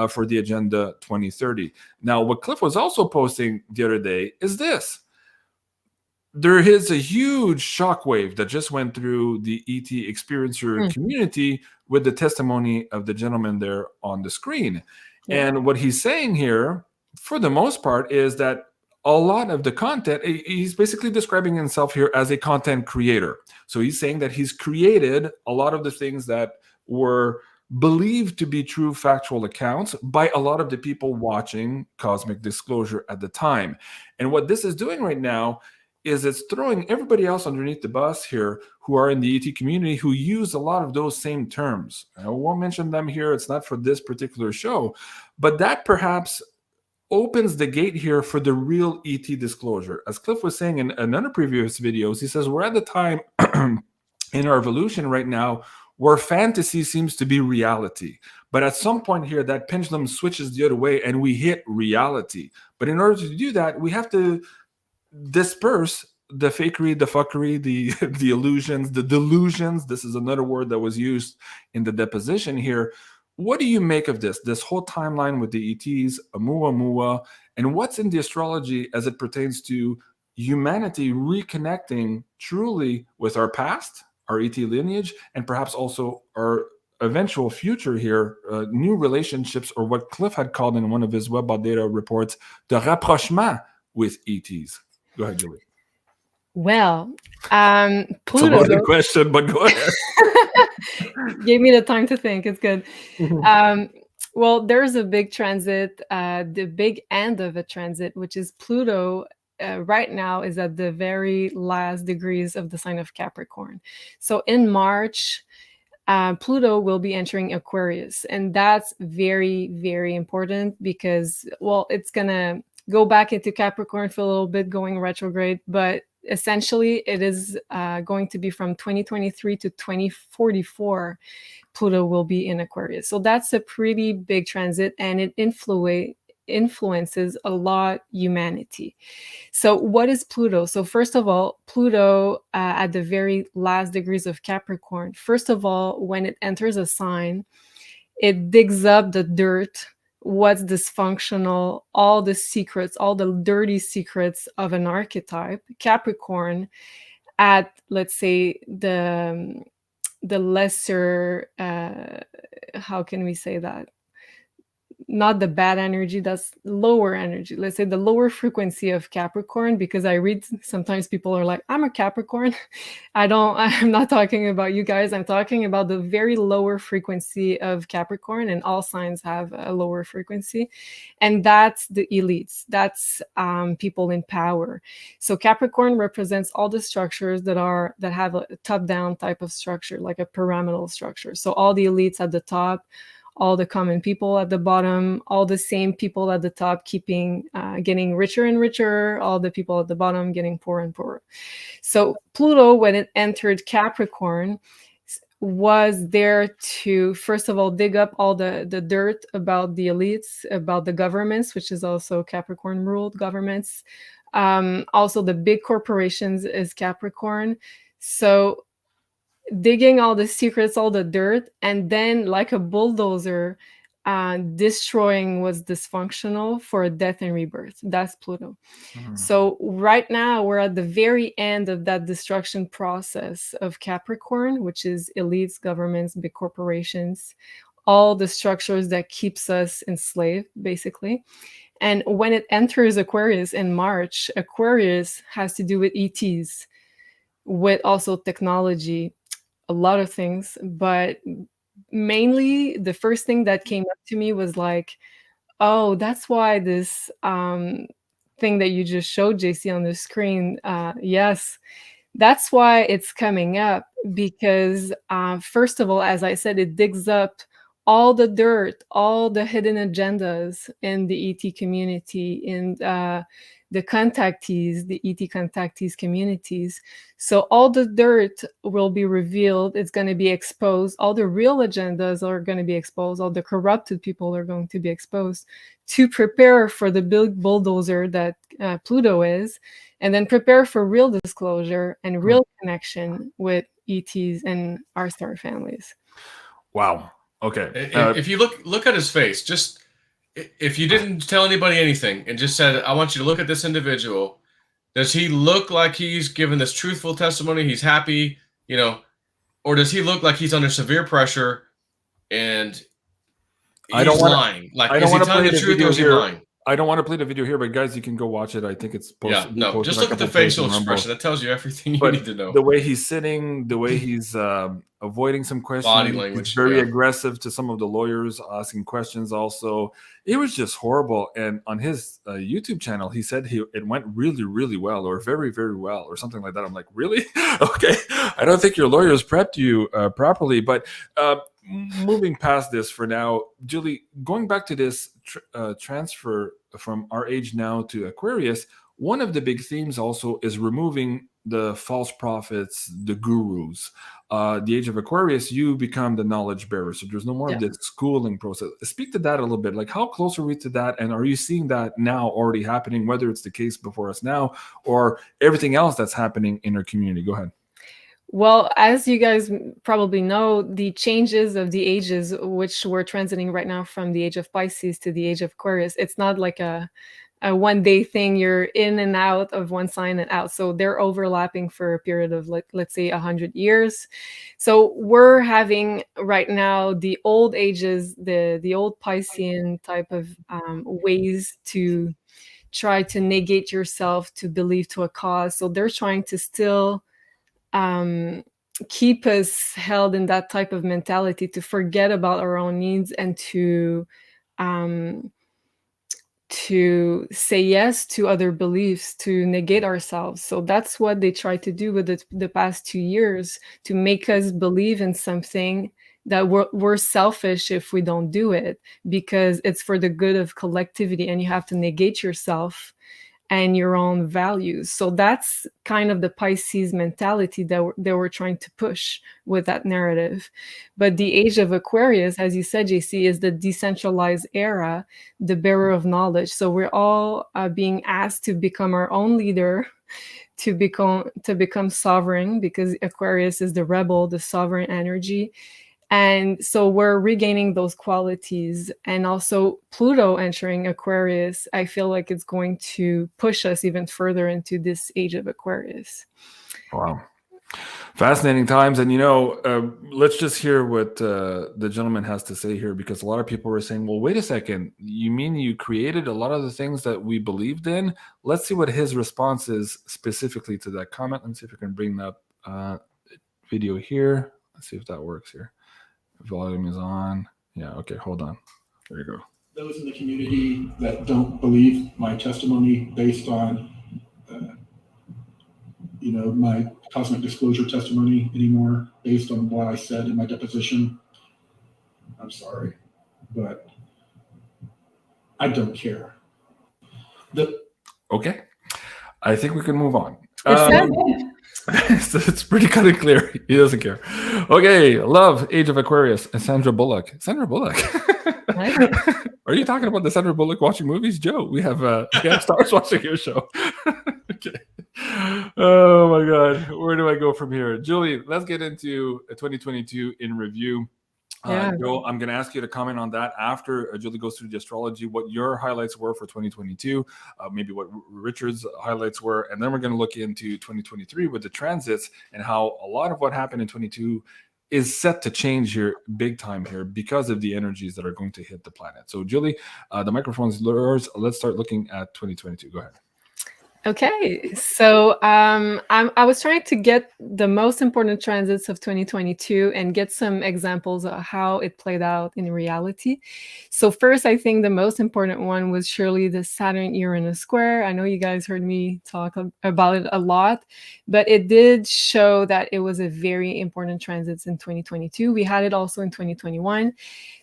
for the Agenda 2030. Now, what Cliff was also posting the other day is this. There is a huge shockwave that just went through the ET experiencer community with the testimony of the gentleman there on the screen. Yeah. And what he's saying here, for the most part, is that a lot of the content, he's basically describing himself here as a content creator. So he's saying that he's created a lot of the things that were believed to be true factual accounts by a lot of the people watching Cosmic Disclosure at the time. And what this is doing right now is it's throwing everybody else underneath the bus here who are in the ET community who use a lot of those same terms. I won't mention them here. It's not for this particular show, but that perhaps opens the gate here for the real ET disclosure. As Cliff was saying in another previous videos, he says we're at the time in our evolution right now where fantasy seems to be reality. But at some point here, that pendulum switches the other way and we hit reality. But in order to do that, we have to disperse the fakery, the fuckery, the illusions, the delusions. This is another word that was used in the deposition here. What do you make of this whole timeline with the ETs, Oumuamua, and what's in the astrology as it pertains to humanity reconnecting truly with our past, our ET lineage, and perhaps also our eventual future here, new relationships, or what Cliff had called in one of his Web Data reports, the rapprochement with ETs? Go ahead, Julie. Well, Pluto. It's a loaded question, but go ahead. Gave me the time to think. It's good. Well, there's a big transit, the big end of a transit, which is Pluto. Right now is at the very last degrees of the sign of Capricorn. So in March, Pluto will be entering Aquarius, and that's very, very important because, well, it's gonna go back into Capricorn for a little bit, going retrograde, but essentially it is going to be from 2023 to 2044. Pluto will be in Aquarius. So that's a pretty big transit, and it influences a lot humanity. So what is Pluto? So first of all, Pluto at the very last degrees of Capricorn, first of all, when it enters a sign, it digs up the dirt, what's dysfunctional, all the secrets, all the dirty secrets of an archetype. Capricorn at, let's say, the lesser, how can we say that? not the bad energy, that's lower energy. Let's say the lower frequency of Capricorn, because I read sometimes people are like, I'm a Capricorn. I'm not talking about you guys. I'm talking about the very lower frequency of Capricorn, and all signs have a lower frequency. And that's the elites. That's people in power. So Capricorn represents all the structures that have a top-down type of structure, like a pyramidal structure. So all the elites at the top, all the common people at the bottom, all the same people at the top getting richer and richer, all the people at the bottom getting poorer and poorer. So Pluto, when it entered Capricorn, was there to, first of all, dig up all the dirt about the elites, about the governments, which is also Capricorn ruled governments. Also the big corporations is Capricorn. So digging all the secrets, all the dirt, and then like a bulldozer, destroying what's dysfunctional for death and rebirth. That's Pluto. So right now we're at the very end of that destruction process of Capricorn, which is elites, governments, big corporations, all the structures that keeps us enslaved, basically. And when it enters Aquarius in March, Aquarius has to do with ETs, with also technology, a lot of things, but mainly the first thing that came up to me was like, oh, that's why this thing that you just showed, JC, on the screen, yes, that's why it's coming up, because first of all, as I said, it digs up all the dirt, all the hidden agendas in the ET community, in the contactees, the ET contactees communities. So all the dirt will be revealed. It's going to be exposed. All the real agendas are going to be exposed. All the corrupted people are going to be exposed to prepare for the big bulldozer that Pluto is, and then prepare for real disclosure and real connection with ETs and our star families. Wow. Okay. If you look at his face, just if you didn't tell anybody anything and just said, I want you to look at this individual, does he look like he's given this truthful testimony? He's happy, you know, or does he look like he's under severe pressure and he's lying? Like, is he telling the truth or is he lying? I don't want to play the video here, but guys, you can go watch it. I think it's posted. Yeah, no, just look at the facial expression. That tells you everything you need to know. The way he's sitting, the way he's avoiding some questions, body language, he's very aggressive to some of the lawyers, asking questions also. It was just horrible. And on his YouTube channel, he said it went really, really well, or very, very well, or something like that. I'm like, really? Okay. I don't think your lawyers prepped you properly. But moving past this for now, Julie, going back to this transfer from our age now to Aquarius, one of the big themes also is removing the false prophets, the gurus. The age of Aquarius, you become the knowledge bearer. So there's no more of this schooling process. Speak to that a little bit. Like, how close are we to that? And are you seeing that now already happening, whether it's the case before us now or everything else that's happening in our community? Go ahead. Well, as you guys probably know, the changes of the ages, which we're transiting right now from the age of Pisces to the age of Aquarius, it's not like a one-day thing. You're in and out of one sign and out. So they're overlapping for a period of, let's say, 100 years. So we're having right now the old ages, the old Piscean type of ways to try to negate yourself, to believe to a cause. So they're trying to still keep us held in that type of mentality, to forget about our own needs and to say yes to other beliefs, to negate ourselves. So that's what they try to do with the past 2 years, to make us believe in something that we're selfish if we don't do it, because it's for the good of collectivity and you have to negate yourself and your own values. So that's kind of the Pisces mentality that they were trying to push with that narrative. But the age of Aquarius, as you said, JC, is the decentralized era, the bearer of knowledge. So we're all being asked to become our own leader, to become sovereign, because Aquarius is the rebel, the sovereign energy. And so we're regaining those qualities. And also Pluto entering Aquarius, I feel like it's going to push us even further into this age of Aquarius. Wow. Fascinating times. And, let's just hear what the gentleman has to say here, because a lot of people were saying, well, wait a second, you mean you created a lot of the things that we believed in? Let's see what his response is specifically to that comment. Let's see if we can bring up video here. Let's see if that works here. Volume is on. Yeah, okay, hold on. There you go. Those in the community that don't believe my testimony based on my cosmic disclosure testimony anymore, based on what I said in my deposition, I'm sorry, but I don't care. Okay, I think we can move on. It's It's pretty cut and clear. He doesn't care. Okay, love, Age of Aquarius, and Sandra Bullock. Sandra Bullock. Are you talking about the Sandra Bullock watching movies, Joe? We have stars watching your show. Okay. Oh my God, where do I go from here, Julie? Let's get into 2022 in review. Joe, I'm going to ask you to comment on that after Julie goes through the astrology, what your highlights were for 2022, maybe what Richard's highlights were, and then we're going to look into 2023 with the transits and how a lot of what happened in 22 is set to change here big time here because of the energies that are going to hit the planet. So, Julie, the microphone's yours. Let's start looking at 2022. Go ahead. Okay, so I was trying to get the most important transits of 2022 and get some examples of how it played out in reality. So first, I think the most important one was surely the Saturn-Uranus square. I know you guys heard me talk about it a lot, but it did show that it was a very important transit in 2022. We had it also in 2021.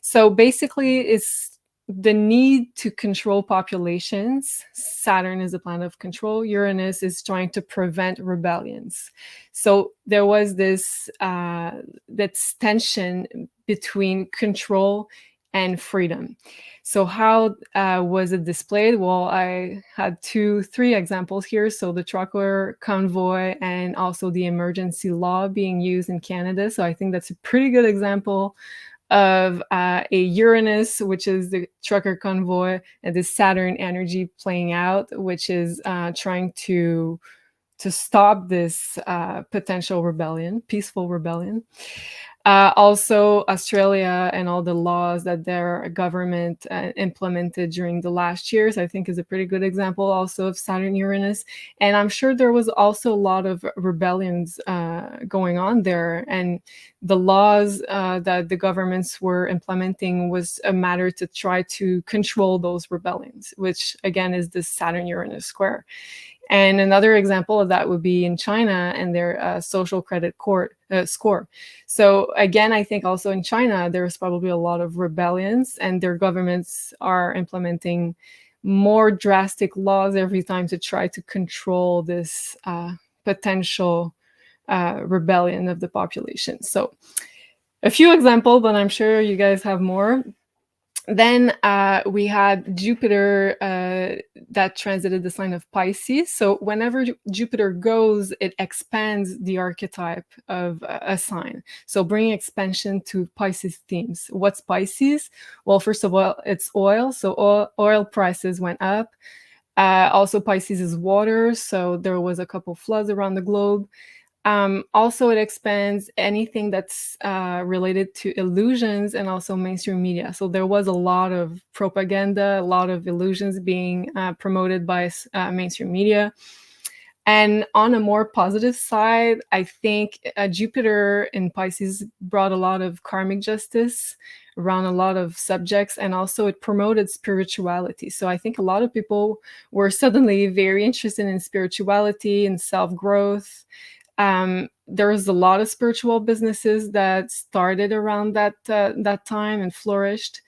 So basically, it's the need to control populations. Saturn is a planet of control. Uranus is trying to prevent rebellions. So there was this tension between control and freedom. So how was it displayed? Well, I had 3 examples here. So the trucker convoy and also the emergency law being used in Canada. So I think that's a pretty good example of a Uranus, which is the trucker convoy, and the Saturn energy playing out, which is trying to stop this potential rebellion, peaceful rebellion. Also, Australia and all the laws that their government implemented during the last years, I think is a pretty good example also of Saturn Uranus. And I'm sure there was also a lot of rebellions going on there. And the laws that the governments were implementing was a matter to try to control those rebellions, which again is the Saturn Uranus square. And another example of that would be in China and their social credit score. So again, I think also in China, there's probably a lot of rebellions and their governments are implementing more drastic laws every time to try to control this potential rebellion of the population. So a few examples, but I'm sure you guys have more. Then we had Jupiter that transited the sign of Pisces. So whenever Jupiter goes, it expands the archetype of a sign. So bringing expansion to Pisces themes. What's Pisces? Well, first of all, it's oil. So oil prices went up. Also, Pisces is water. So there was a couple floods around the globe. Also, it expands anything that's related to illusions and also mainstream media. So there was a lot of propaganda, a lot of illusions being promoted by mainstream media. And on a more positive side, I think Jupiter in Pisces brought a lot of karmic justice around a lot of subjects, and also it promoted spirituality. So I think a lot of people were suddenly very interested in spirituality and self-growth. There was a lot of spiritual businesses that started around that time and flourished.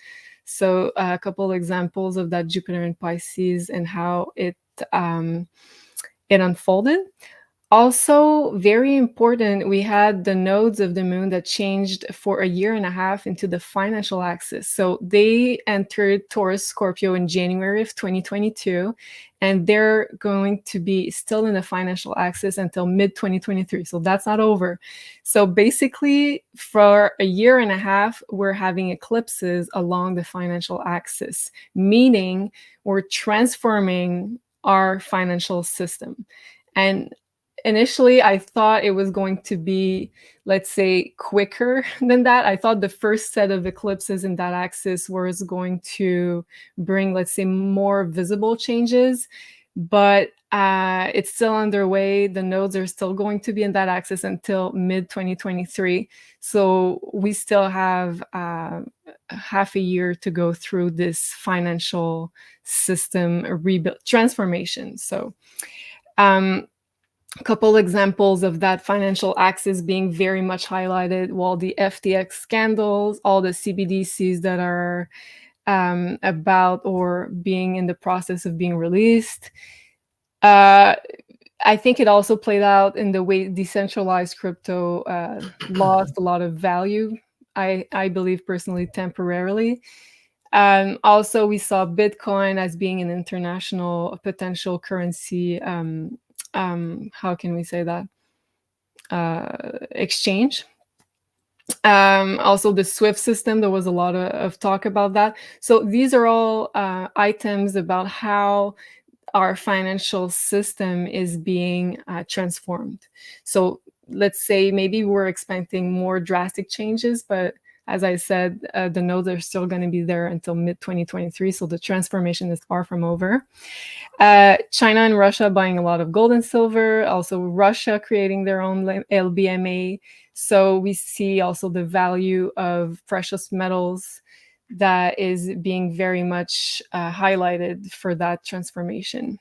So a couple examples of that Jupiter in Pisces and how it unfolded. Also, very important, we had the nodes of the moon that changed for a year and a half into the financial axis. So they entered Taurus Scorpio in January of 2022, and they're going to be still in the financial axis until mid-2023. So that's not over. So basically, for a year and a half, we're having eclipses along the financial axis, meaning we're transforming our financial system. And initially I thought it was going to be, let's say, quicker than that. I thought the first set of eclipses in that axis was going to bring, let's say, more visible changes, but it's still underway. The nodes are still going to be in that axis until mid-2023. So we still have half a year to go through this financial system rebuild transformation. So a couple examples of that financial axis being very much highlighted, well, the FTX scandals, all the CBDCs that are about or being in the process of being released. I think it also played out in the way decentralized crypto lost a lot of value, I believe personally, temporarily. Also, we saw Bitcoin as being an international potential currency. How can we say that? Exchange. Also, the SWIFT system, there was a lot of talk about that. So these are all items about how our financial system is being transformed. So let's say maybe we're expecting more drastic changes, but as I said, the nodes are still going to be there until mid-2023. So the transformation is far from over. China and Russia buying a lot of gold and silver. Also Russia creating their own LBMA. So we see also the value of precious metals that is being very much highlighted for that transformation.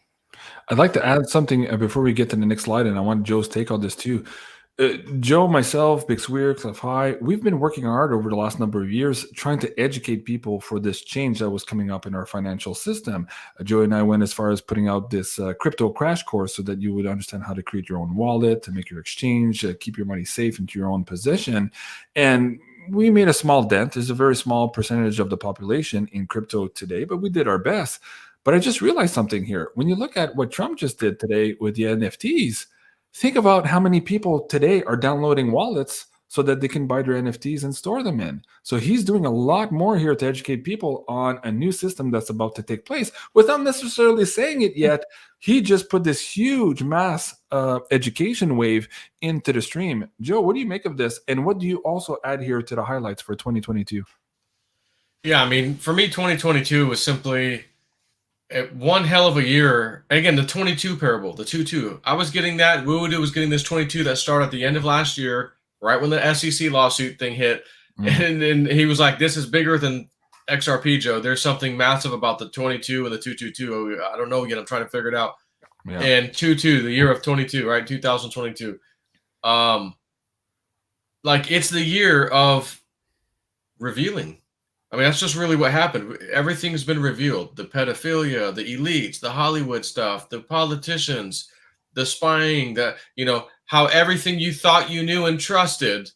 I'd like to add something before we get to the next slide, and I want Joe's take on this too. Joe, myself, Big Swear, Cliff High, we've been working hard over the last number of years trying to educate people for this change that was coming up in our financial system. Joe and I went as far as putting out this crypto crash course so that you would understand how to create your own wallet, to make your exchange, keep your money safe into your own possession. And we made a small dent. It's a very small percentage of the population in crypto today, but we did our best. But I just realized something here. When you look at what Trump just did today with the NFTs, think about how many people today are downloading wallets so that they can buy their NFTs and store them in. So he's doing a lot more here to educate people on a new system that's about to take place without necessarily saying it yet. He just put this huge mass education wave into the stream. Joe, what do you make of this? And what do you also add here to the highlights for 2022? Yeah, I mean, for me, 2022 was simply one hell of a year. Again, the 22 parable, the 2-2. I was getting that. Wudu was getting this 22 that started at the end of last year, right when the SEC lawsuit thing hit. And he was like, this is bigger than XRP, Joe. There's something massive about the 22 and the 222. I don't know yet. I'm trying to figure it out. Yeah. And 2-2, the year of 22, right? 2022. Like, it's the year of revealing. I mean, that's just really what happened. Everything's been revealed. The pedophilia, the elites, the Hollywood stuff, the politicians, the spying, how everything you thought you knew and trusted,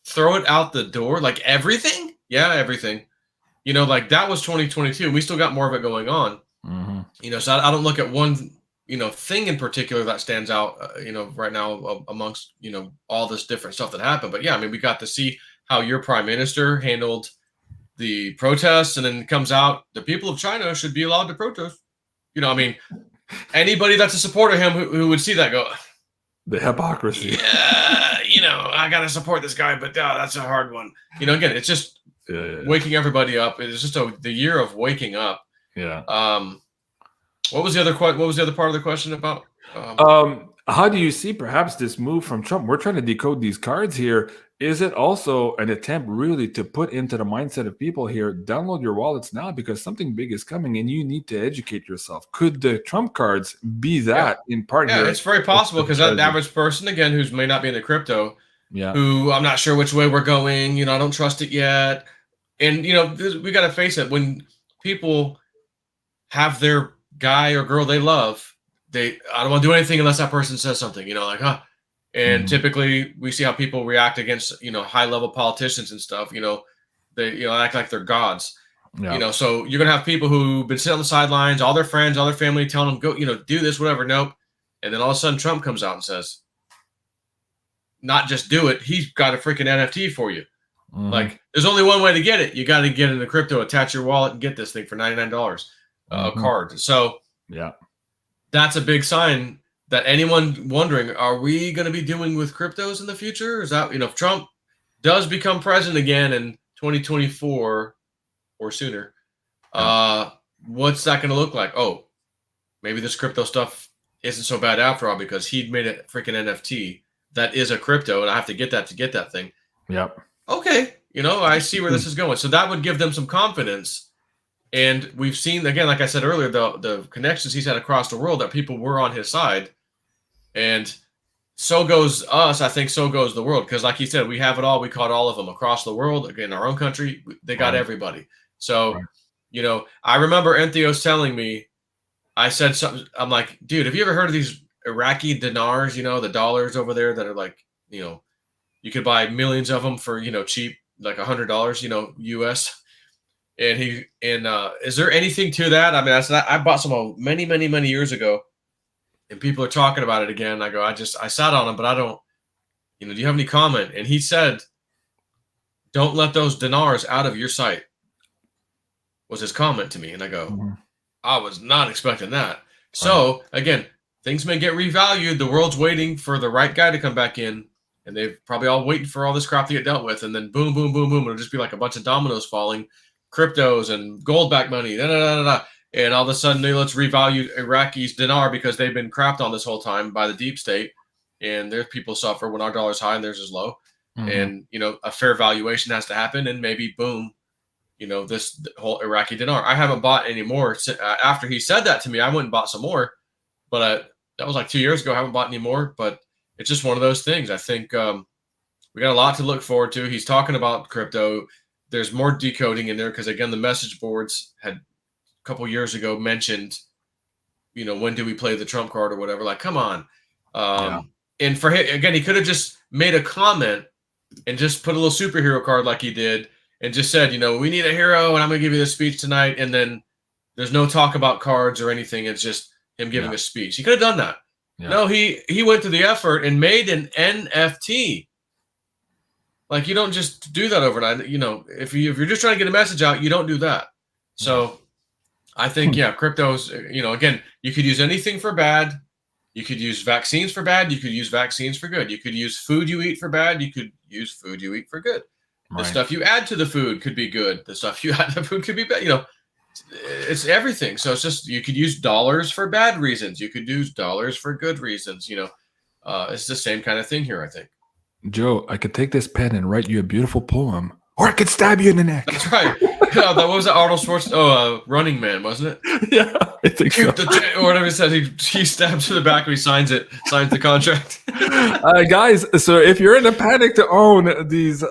throw it out the door. Like, everything? Yeah, everything. Like, that was 2022. We still got more of it going on. Mm-hmm. So I don't look at one, thing in particular that stands out, right now amongst, all this different stuff that happened. But yeah, I mean, we got to see how your prime minister handled the protests, and then it comes out the people of China should be allowed to protest. I mean, anybody that's a supporter of him who would see that go, the hypocrisy. Yeah, I got to support this guy, but that's a hard one. Again, it's just waking everybody up. It's just the year of waking up. Yeah. What was the other part of the question about? How do you see perhaps this move from Trump? We're trying to decode these cards here. Is it also an attempt really to put into the mindset of people here, download your wallets now because something big is coming and you need to educate yourself? Could the Trump cards be that in part? Yeah, it's very possible because that average person, again, who may not be into crypto, who I'm not sure which way we're going, I don't trust it yet. And, we got to face it. When people have their guy or girl they love, I don't want to do anything unless that person says something, And typically we see how people react against, high-level politicians and stuff. They act like they're gods. Yeah. So you're gonna have people who've been sitting on the sidelines, all their friends, all their family telling them, go, do this, whatever. Nope. And then all of a sudden Trump comes out and says, not just do it, he's got a freaking NFT for you. Like, there's only one way to get it. You got to get into crypto, attach your wallet, and get this thing for $99 a card. So yeah, that's a big sign that anyone wondering, are we going to be doing with cryptos in the future? Is that, if Trump does become president again in 2024 or sooner, what's that going to look like? Oh, maybe this crypto stuff isn't so bad after all, because he made a freaking NFT that is a crypto, and I have to get that thing. Yep. Okay, I see where this is going. So that would give them some confidence. And we've seen, again, like I said earlier, the connections he's had across the world, that people were on his side. And so goes us. I think so goes the world. Because like he said, we have it all. We caught all of them across the world. Again, our own country, they got everybody. So, I remember Entheos telling me, I said something. I'm like, dude, have you ever heard of these Iraqi dinars, the dollars over there that are like, you could buy millions of them for, cheap, like $100, US. And is there anything to that? I mean, I bought some many, many, many years ago, and people are talking about it again. I go, I sat on them, but I don't, do you have any comment? And he said, don't let those dinars out of your sight, was his comment to me. And I go, I was not expecting that. So again, things may get revalued. The world's waiting for the right guy to come back in, and they've probably all waiting for all this crap to get dealt with. And then boom, boom, boom, boom. It'll just be like a bunch of dominoes falling, cryptos and gold-backed money, and all of a sudden, let's revalue Iraqi's dinar because they've been crapped on this whole time by the deep state. And their people suffer when our dollar's high and theirs is low. And, a fair valuation has to happen. And maybe, boom, this whole Iraqi dinar. I haven't bought any more. After he said that to me, I went and bought some more. But that was like 2 years ago. I haven't bought any more. But it's just one of those things. I think we got a lot to look forward to. He's talking about crypto. There's more decoding in there because, again, the message boards had a couple years ago mentioned, when do we play the Trump card or whatever? Like, come on. And for him, again, he could have just made a comment and just put a little superhero card like he did and just said, we need a hero and I'm going to give you this speech tonight. And then there's no talk about cards or anything. It's just him giving a speech. He could have done that. No, he went to the effort and made an NFT. Like, you don't just do that overnight. If you're just trying to get a message out, you don't do that. So I think, cryptos, again, you could use anything for bad. You could use vaccines for bad. You could use vaccines for good. You could use food you eat for bad. You could use food you eat for good. The stuff you add to the food could be good. The stuff you add to the food could be bad. It's everything. So it's just, you could use dollars for bad reasons. You could use dollars for good reasons. It's the same kind of thing here, I think. Joe, I could take this pen and write you a beautiful poem, or I could stab you in the neck. That's right. That was Arnold Schwarzenegger. Running Man, wasn't it? Yeah, I think so. Or whatever he says. He stabs to the back and he signs the contract. Guys, so if you're in a panic to own these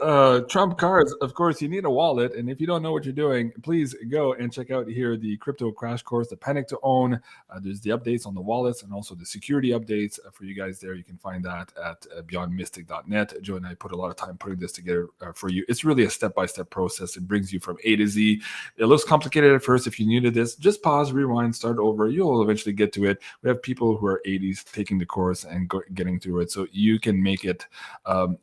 Trump cards, of course, you need a wallet. And if you don't know what you're doing, please go and check out here the Crypto Crash Course, the Panic to Own. There's the updates on the wallets and also the security updates for you guys there. You can find that at beyondmystic.net. Joe and I put a lot of time putting this together for you. It's really a step-by-step process. It brings you from A to Z. It looks complicated at first. If you're new to this, just pause, rewind, start over. You'll eventually get to it. We have people who are 80s taking the course and getting through it. So you can make it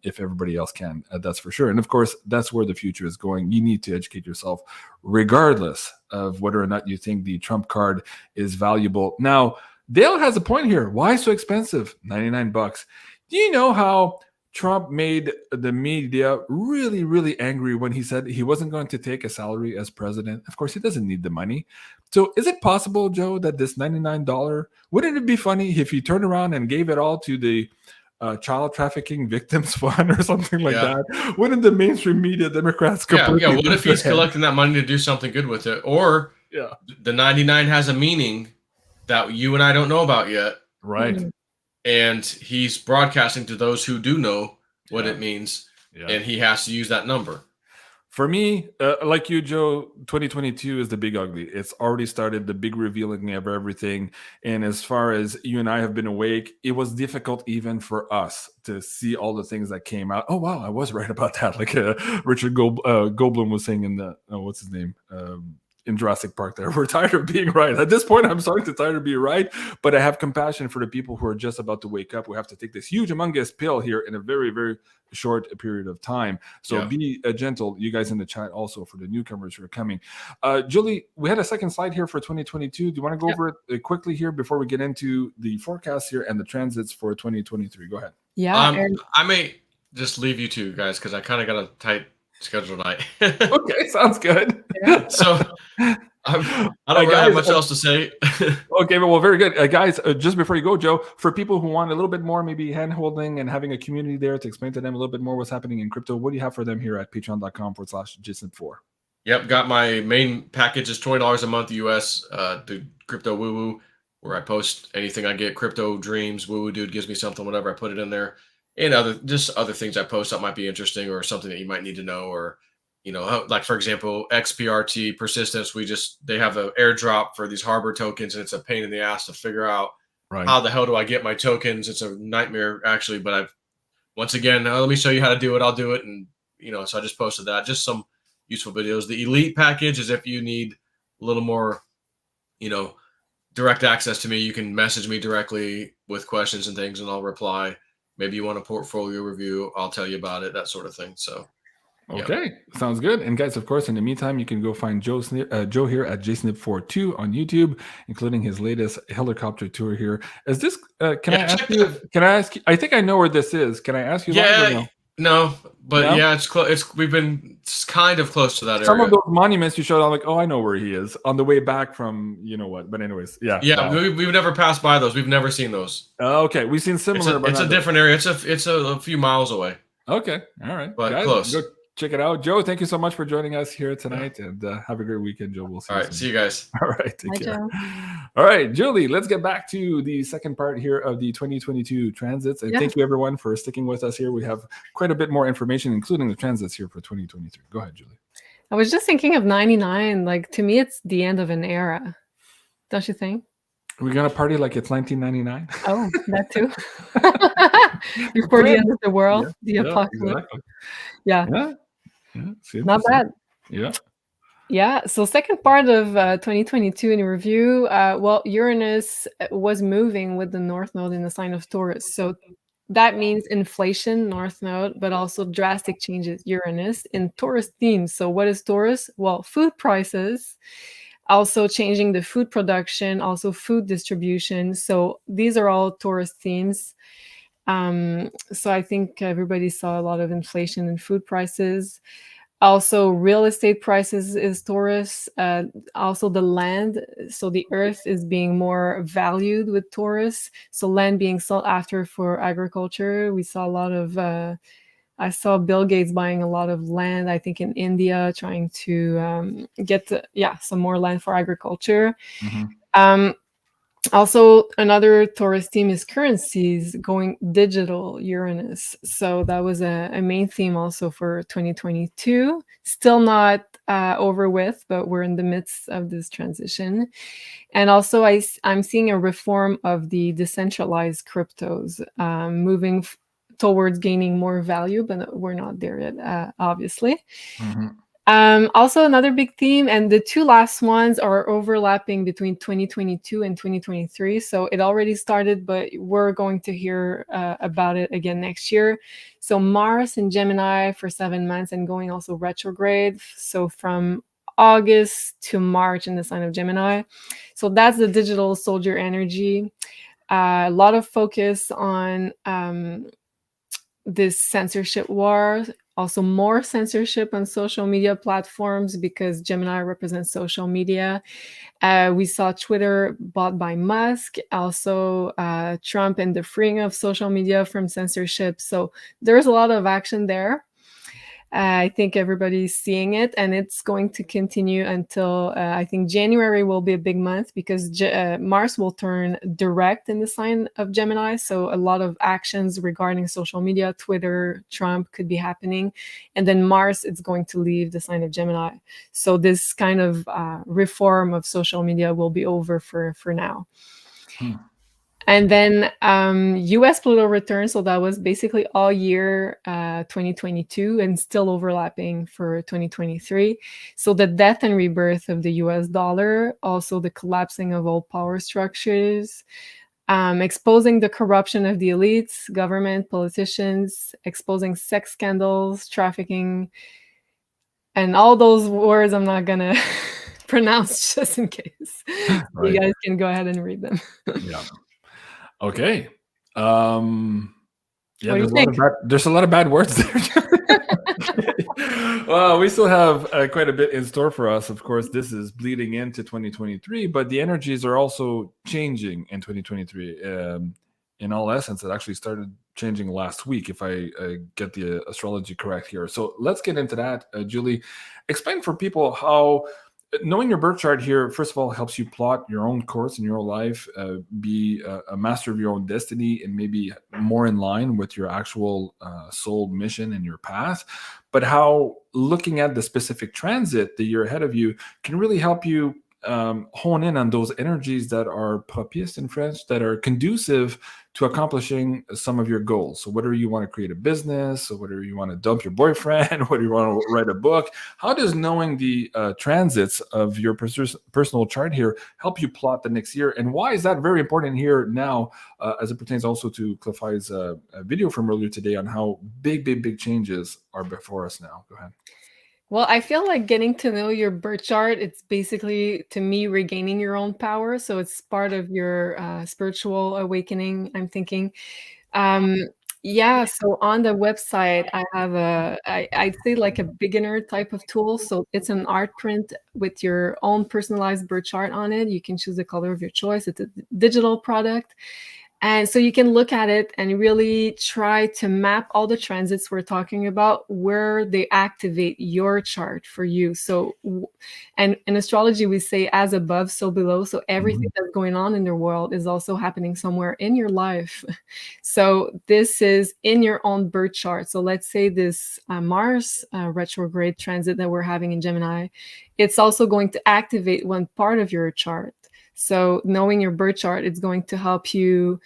if everybody else can. That's for sure. And of course, that's where the future is going. You need to educate yourself regardless of whether or not you think the Trump card is valuable. Now, Dale has a point here. Why so expensive? $99. Do you know how Trump made the media really, really angry when he said he wasn't going to take a salary as president? Of course, he doesn't need the money. So is it possible, Joe, that this $99, wouldn't it be funny if he turned around and gave it all to the child trafficking victims fund or something like that? Wouldn't the mainstream media, Democrats, completely what if he's collecting that money to do something good with it? Or the 99 has a meaning that you and I don't know about yet. Right. And he's broadcasting to those who do know what it means, and he has to use that number. For me, like you, Joe, 2022 is the big ugly. It's already started, the big revealing of everything. And as far as you and I have been awake, it was difficult even for us to see all the things that came out. Oh, wow, I was right about that. Like Richard Goldblum was saying in the, what's his name? in Jurassic Park there. We're tired of being right. At this point, I'm starting to tired of being right, but I have compassion for the people who are just about to wake up, who have to take this huge humongous pill here in a very, very short period of time. So be gentle, you guys in the chat, also for the newcomers who are coming. Julie, we had a second slide here for 2022. Do you want to go over it quickly here before we get into the forecast here and the transits for 2023? Go ahead. Yeah. I may just leave you two guys because I kind of got a tight schedule tonight. Okay, sounds good. Yeah. So I don't really have much else to say. Okay, well, very good. Guys, just before you go, Joe, for people who want a little bit more, maybe hand-holding and having a community there to explain to them a little bit more what's happening in crypto, what do you have for them here at patreon.com/JSNIP4? Yep, got my main package is $20 a month US, the Crypto Woo Woo, where I post anything I get, crypto dreams, woo woo dude gives me something, whatever, I put it in there. And other things I post that might be interesting or something that you might need to know, or like for example, XPRT persistence. They have an airdrop for these harbor tokens, and it's a pain in the ass to figure out how the hell do I get my tokens. It's a nightmare actually, but once again, let me show you how to do it. I'll do it, and so I just posted that. Just some useful videos. The elite package is if you need a little more, direct access to me. You can message me directly with questions and things, and I'll reply. Maybe you want a portfolio review, I'll tell you about it, that sort of thing. So, okay, sounds good. And guys, of course, in the meantime, you can go find Joe here at JSNIP4 on YouTube, including his latest helicopter tour here. Is this? Can I ask you? Can I ask? I think I know where this is. Can I ask you? Yeah. No, but yeah, it's close. We've been kind of close to that area. Some of those monuments you showed, I'm like, oh, I know where he is on the way back from what. But anyways, yeah. We've never passed by those. We've never seen those. Okay, we've seen similar. It's a different area. It's a few miles away. Okay, all right, but guys, close. Go check it out. Joe, thank you so much for joining us here tonight, and have a great weekend, Joe. We'll see you soon. See you guys. All right, take care. Joe. All right, Julie, let's get back to the second part here of the 2022 transits. And thank you, everyone, for sticking with us here. We have quite a bit more information, including the transits here for 2023. Go ahead, Julie. I was just thinking of 99. Like, to me, it's the end of an era. Don't you think? We're going to party like it's 1999? Oh, that too. Before the end of the world, the apocalypse. Exactly. Yeah. Not bad. Yeah. Yeah. So second part of 2022 in review, Uranus was moving with the North Node in the sign of Taurus. So that means inflation, North Node, but also drastic changes, Uranus, in Taurus themes. So what is Taurus? Well, food prices, also changing the food production, also food distribution. So these are all Taurus themes. So I think everybody saw a lot of inflation in food prices. Also, real estate prices is Taurus. Also, the land. So the earth is being more valued with Taurus. So land being sought after for agriculture. We saw a lot of, I saw Bill Gates buying a lot of land, I think in India, trying to get some more land for agriculture. Mm-hmm. Also, another Taurus theme is currencies going digital, Uranus. So that was a main theme also for 2022. Still not over with, but we're in the midst of this transition. And also, I'm seeing a reform of the decentralized cryptos, moving towards gaining more value, but we're not there yet, obviously. Mm-hmm. Also, another big theme, and the two last ones are overlapping between 2022 and 2023. So it already started, but we're going to hear about it again next year. So Mars in Gemini for 7 months and going also retrograde. So from August to March in the sign of Gemini. So that's the digital soldier energy. A lot of focus on this censorship war. Also more censorship on social media platforms because Gemini represents social media. We saw Twitter bought by Musk, also Trump and the freeing of social media from censorship. So there's a lot of action there. I think everybody's seeing it, and it's going to continue until I think January will be a big month because Mars will turn direct in the sign of Gemini. So a lot of actions regarding social media, Twitter, Trump could be happening. And then Mars is going to leave the sign of Gemini. So this kind of reform of social media will be over for now. And then US Pluto return, so that was basically all year 2022 and still overlapping for 2023. So the death and rebirth of the US dollar, also the collapsing of all power structures, exposing the corruption of the elites, government, politicians, exposing sex scandals, trafficking, and all those words I'm not gonna pronounce just in case. Right. You guys can go ahead and read them. Yeah. Okay. What do you think? There's a lot of bad words there. Well, we still have quite a bit in store for us. Of course, this is bleeding into 2023, but the energies are also changing in 2023. In all essence, it actually started changing last week, if I get the astrology correct here. So let's get into that. Julie, explain for people how knowing your birth chart here, first of all, helps you plot your own course in your life, be a master of your own destiny, and maybe more in line with your actual soul mission and your path. But how looking at the specific transit the year ahead of you can really help you hone in on those energies that are propice in French, that are conducive to accomplishing some of your goals. So whether you want to create a business, or whether you want to dump your boyfriend, whether you want to write a book, how does knowing the transits of your personal chart here help you plot the next year? And why is that very important here now, as it pertains also to Cliffy's video from earlier today on how big changes are before us now? Go ahead. Well, I feel like getting to know your birth chart, it's basically, to me, regaining your own power. So it's part of your spiritual awakening, I'm thinking. Yeah, so on the website, I have I'd say like a beginner type of tool. So it's an art print with your own personalized birth chart on it. You can choose the color of your choice. It's a digital product. And so you can look at it and really try to map all the transits we're talking about, where they activate your chart for you. So, and in astrology, we say as above, so below. So everything that's going on in the world is also happening somewhere in your life. So this is in your own birth chart. So let's say this Mars retrograde transit that we're having in Gemini, it's also going to activate one part of your chart. So knowing your birth chart, it's going to help you,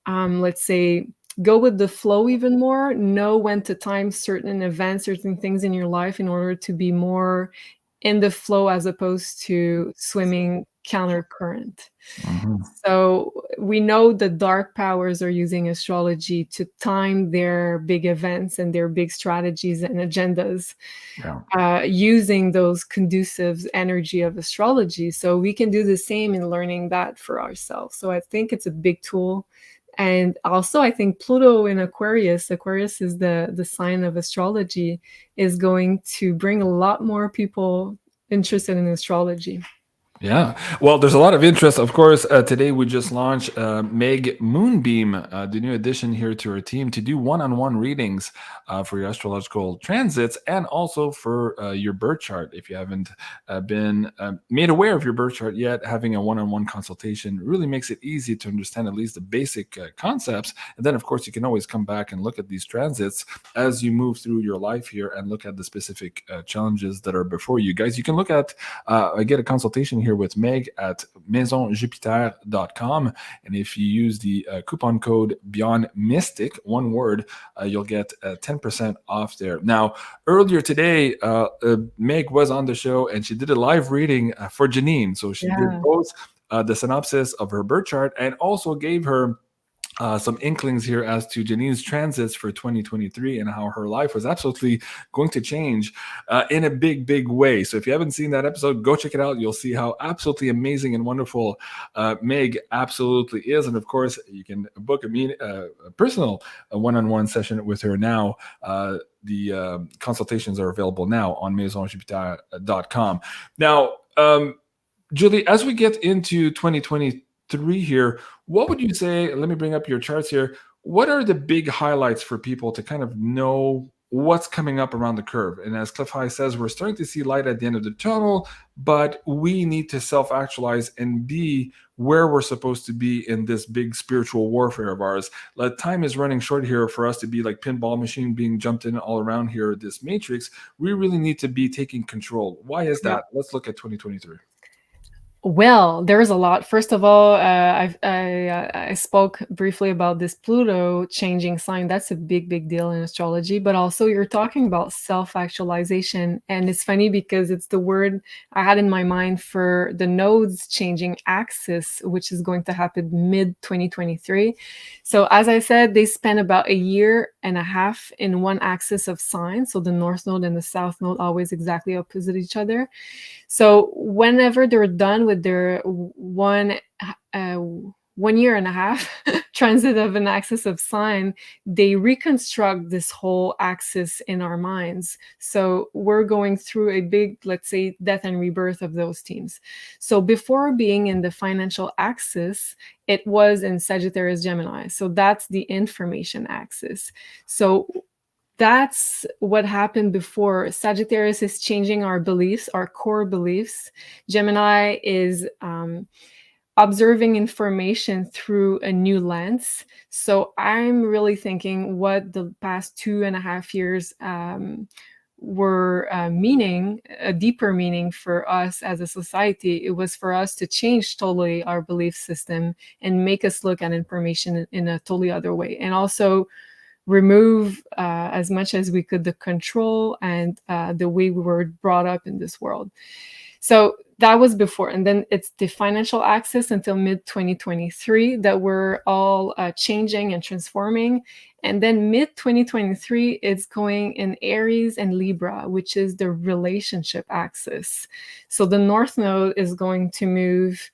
let's say, go with the flow even more, know when to time certain events, certain things in your life in order to be more in the flow as opposed to swimming counter current. So we know the dark powers are using astrology to time their big events and their big strategies and agendas, using those conducive energy of astrology. So we can do the same in learning that for ourselves. So I think it's a big tool. And also, I think Pluto in Aquarius is the sign of astrology, is going to bring a lot more people interested in astrology. Yeah, well, there's a lot of interest. Of course, today we just launched Meg Moonbeam, the new addition here to our team, to do one-on-one readings for your astrological transits and also for your birth chart. If you haven't been made aware of your birth chart yet, having a one-on-one consultation really makes it easy to understand at least the basic concepts. And then, of course, you can always come back and look at these transits as you move through your life here and look at the specific challenges that are before you. Guys, you can look at, get a consultation here with Meg at maisonjupiter.com, and if you use the coupon code BeyondMystic, one word, you'll get 10% off there. Now, earlier today, Meg was on the show and she did a live reading for Janine. So she did both the synopsis of her birth chart and also gave her some inklings here as to Janine's transits for 2023 and how her life was absolutely going to change in a big way. So if you haven't seen that episode, go check it out. You'll see how absolutely amazing and wonderful Meg absolutely is. And of course, you can book a personal one-on-one session with her now. The consultations are available now on maisonjupiter.com. Now, Julie, as we get into 2023 here, what would you say, let me bring up your charts here, what are the big highlights for people to kind of know what's coming up around the curve? And as Cliff High says, we're starting to see light at the end of the tunnel, but we need to self-actualize and be where we're supposed to be in this big spiritual warfare of ours. Like, time is running short here for us to be like pinball machine being jumped in all around here, this matrix. We really need to be taking control. Why is that? Let's look at 2023. Well, there's a lot. First of all, I spoke briefly about this Pluto changing sign. That's a big deal in astrology. But also, you're talking about self-actualization, and it's funny because it's the word I had in my mind for the nodes changing axis, which is going to happen mid 2023. So, as I said, they spend about a year and a half in one axis of sign. So the North Node and the South Node always exactly opposite each other. So whenever they're done with their 1 year and a half transit of an axis of sign, they reconstruct this whole axis in our minds. So we're going through a big, let's say, death and rebirth of those teams. So before being in the financial axis, it was in Sagittarius Gemini. So that's the information axis. So that's what happened before. Sagittarius is changing our beliefs, our core beliefs. Gemini is observing information through a new lens. So I'm really thinking what the past 2.5 years were meaning, a deeper meaning for us as a society. It was for us to change totally our belief system and make us look at information in a totally other way. And also remove as much as we could the control and the way we were brought up in this world. So that was before. And then it's the financial axis until mid 2023 that we're all changing and transforming. And then mid 2023, it's going in Aries and Libra, which is the relationship axis. So the North Node is going to move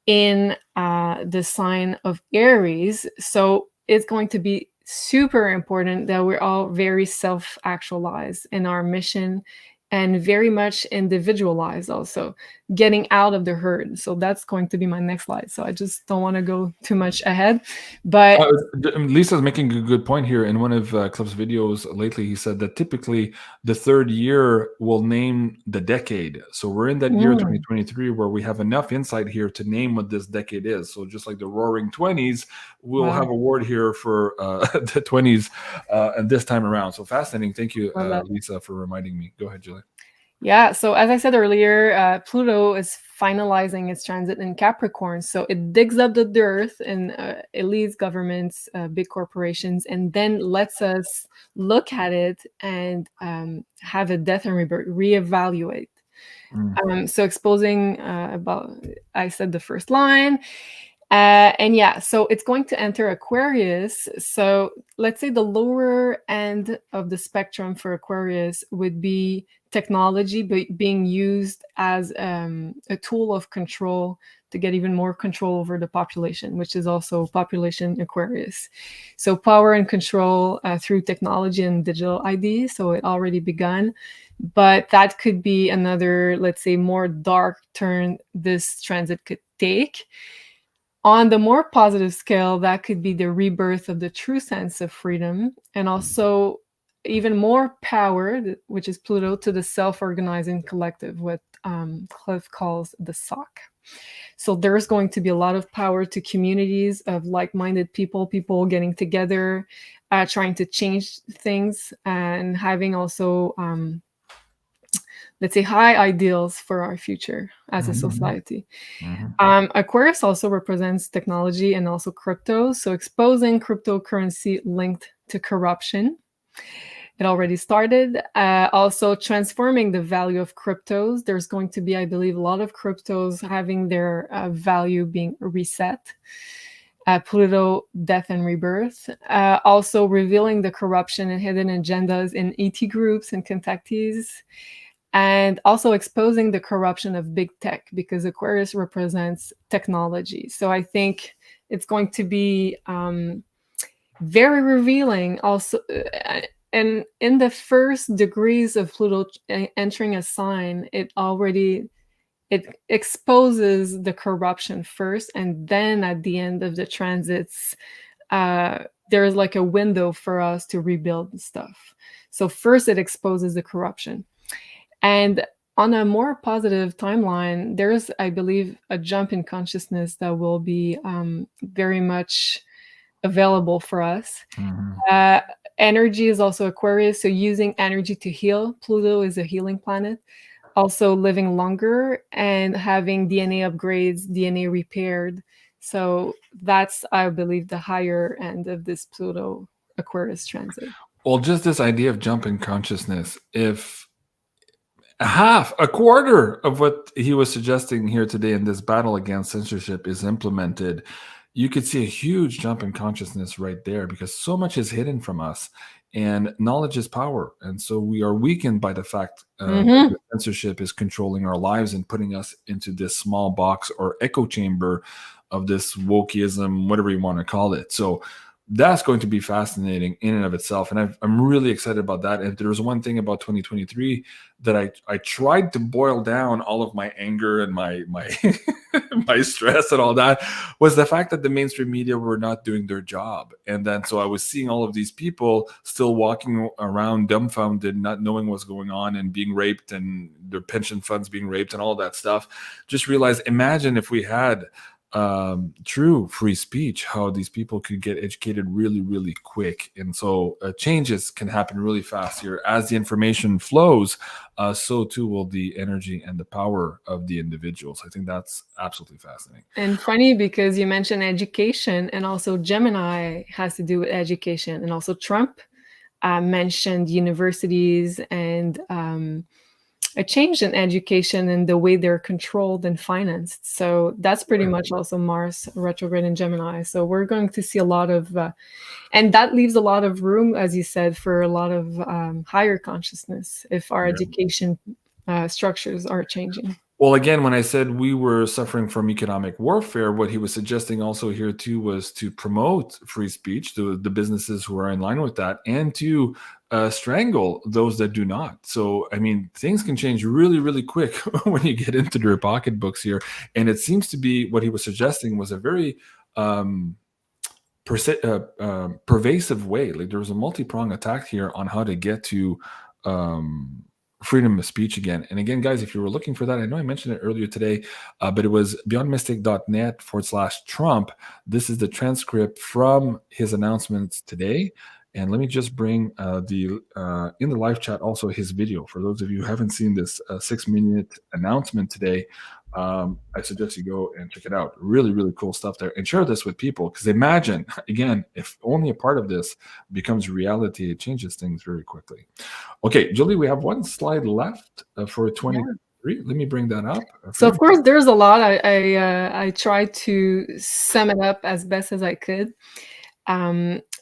in the sign of Aries. So it's going to be super important that we're all very self-actualized in our mission and very much individualized, also getting out of the herd. So that's going to be my next slide. So I just don't want to go too much ahead, but Lisa's making a good point here. In one of Club's videos lately, he said that typically the third year will name the decade. So we're in that year 2023 where we have enough insight here to name what this decade is. So just like the Roaring 20s, we'll have a word here for the 20s and this time around. So fascinating. Thank you, Lisa, for reminding me. Go ahead, Julie. Yeah, so as I said earlier, Pluto is finalizing its transit in Capricorn. So it digs up the dirt and elites, governments, big corporations, and then lets us look at it and have a death and rebirth, reevaluate. So exposing about, I said the first line. And yeah, so it's going to enter Aquarius. So let's say the lower end of the spectrum for Aquarius would be technology being used as a tool of control to get even more control over the population, which is also population Aquarius. So power and control through technology and digital ID. So it already begun, but that could be another, let's say, more dark turn this transit could take. On the more positive scale, that could be the rebirth of the true sense of freedom, and also even more power, which is Pluto, to the self-organizing collective, what Cliff calls the SOC. So there's going to be a lot of power to communities of like-minded people getting together, trying to change things, and having also let's say high ideals for our future as a society. Aquarius also represents technology and also crypto. So exposing cryptocurrency linked to corruption. It already started. Also transforming the value of cryptos. There's going to be, I believe, a lot of cryptos having their value being reset. Pluto, death and rebirth. Also revealing the corruption and hidden agendas in ET groups and contactees. And also exposing the corruption of big tech, because Aquarius represents technology. So I think it's going to be very revealing also. And in the first degrees of Pluto entering a sign, it exposes the corruption first. And then at the end of the transits, there's like a window for us to rebuild stuff. So first it exposes the corruption. And on a more positive timeline, there's, I believe, a jump in consciousness that will be very much available for us. Energy is also Aquarius, so using energy to heal. Pluto is a healing planet. also living longer and having DNA upgrades, DNA repaired. So that's, I believe, the higher end of this Pluto Aquarius transit. Well, just this idea of jump in consciousness, if a quarter of what he was suggesting here today in this battle against censorship is implemented, you could see a huge jump in consciousness right there, because so much is hidden from us, and knowledge is power. And so we are weakened by the fact that censorship is controlling our lives and putting us into this small box or echo chamber of this wokeism, whatever you want to call it. So that's going to be fascinating in and of itself. And I'm really excited about that. And if there's one thing about 2023 that I tried to boil down all of my anger and my my stress and all that, was the fact that the mainstream media were not doing their job. And then so I was seeing all of these people still walking around dumbfounded, not knowing what's going on, and being raped, and their pension funds being raped and all that stuff. Just realized, imagine if we had true free speech, how these people could get educated really, really quick. And so changes can happen really fast here. As the information flows, so too will the energy and the power of the individuals. I think that's absolutely fascinating. And funny, because you mentioned education, and also Gemini has to do with education, and also Trump mentioned universities and a change in education and the way they're controlled and financed. So that's pretty much also Mars retrograde in Gemini. So we're going to see a lot of, and that leaves a lot of room, as you said, for a lot of higher consciousness if our education structures are changing. Well, again, when I said we were suffering from economic warfare, what he was suggesting also here too was to promote free speech to the businesses who are in line with that, and to strangle those that do not. So, I mean, things can change really, really quick when you get into their pocketbooks here. And it seems to be what he was suggesting was a very pervasive way. Like, there was a multi-pronged attack here on how to get to freedom of speech again. And again, guys, if you were looking for that, I know I mentioned it earlier today, but it was beyondmystic.net/Trump. This is the transcript from his announcements today. And let me just bring in the live chat also his video. For those of you who haven't seen this 6-minute announcement today, I suggest you go and check it out. Really, really cool stuff there. And share this with people, because imagine, again, if only a part of this becomes reality, it changes things very quickly. Okay, Julie, we have one slide left for 2023. Let me bring that up. So, of course, there's a lot. I tried to sum it up as best as I could.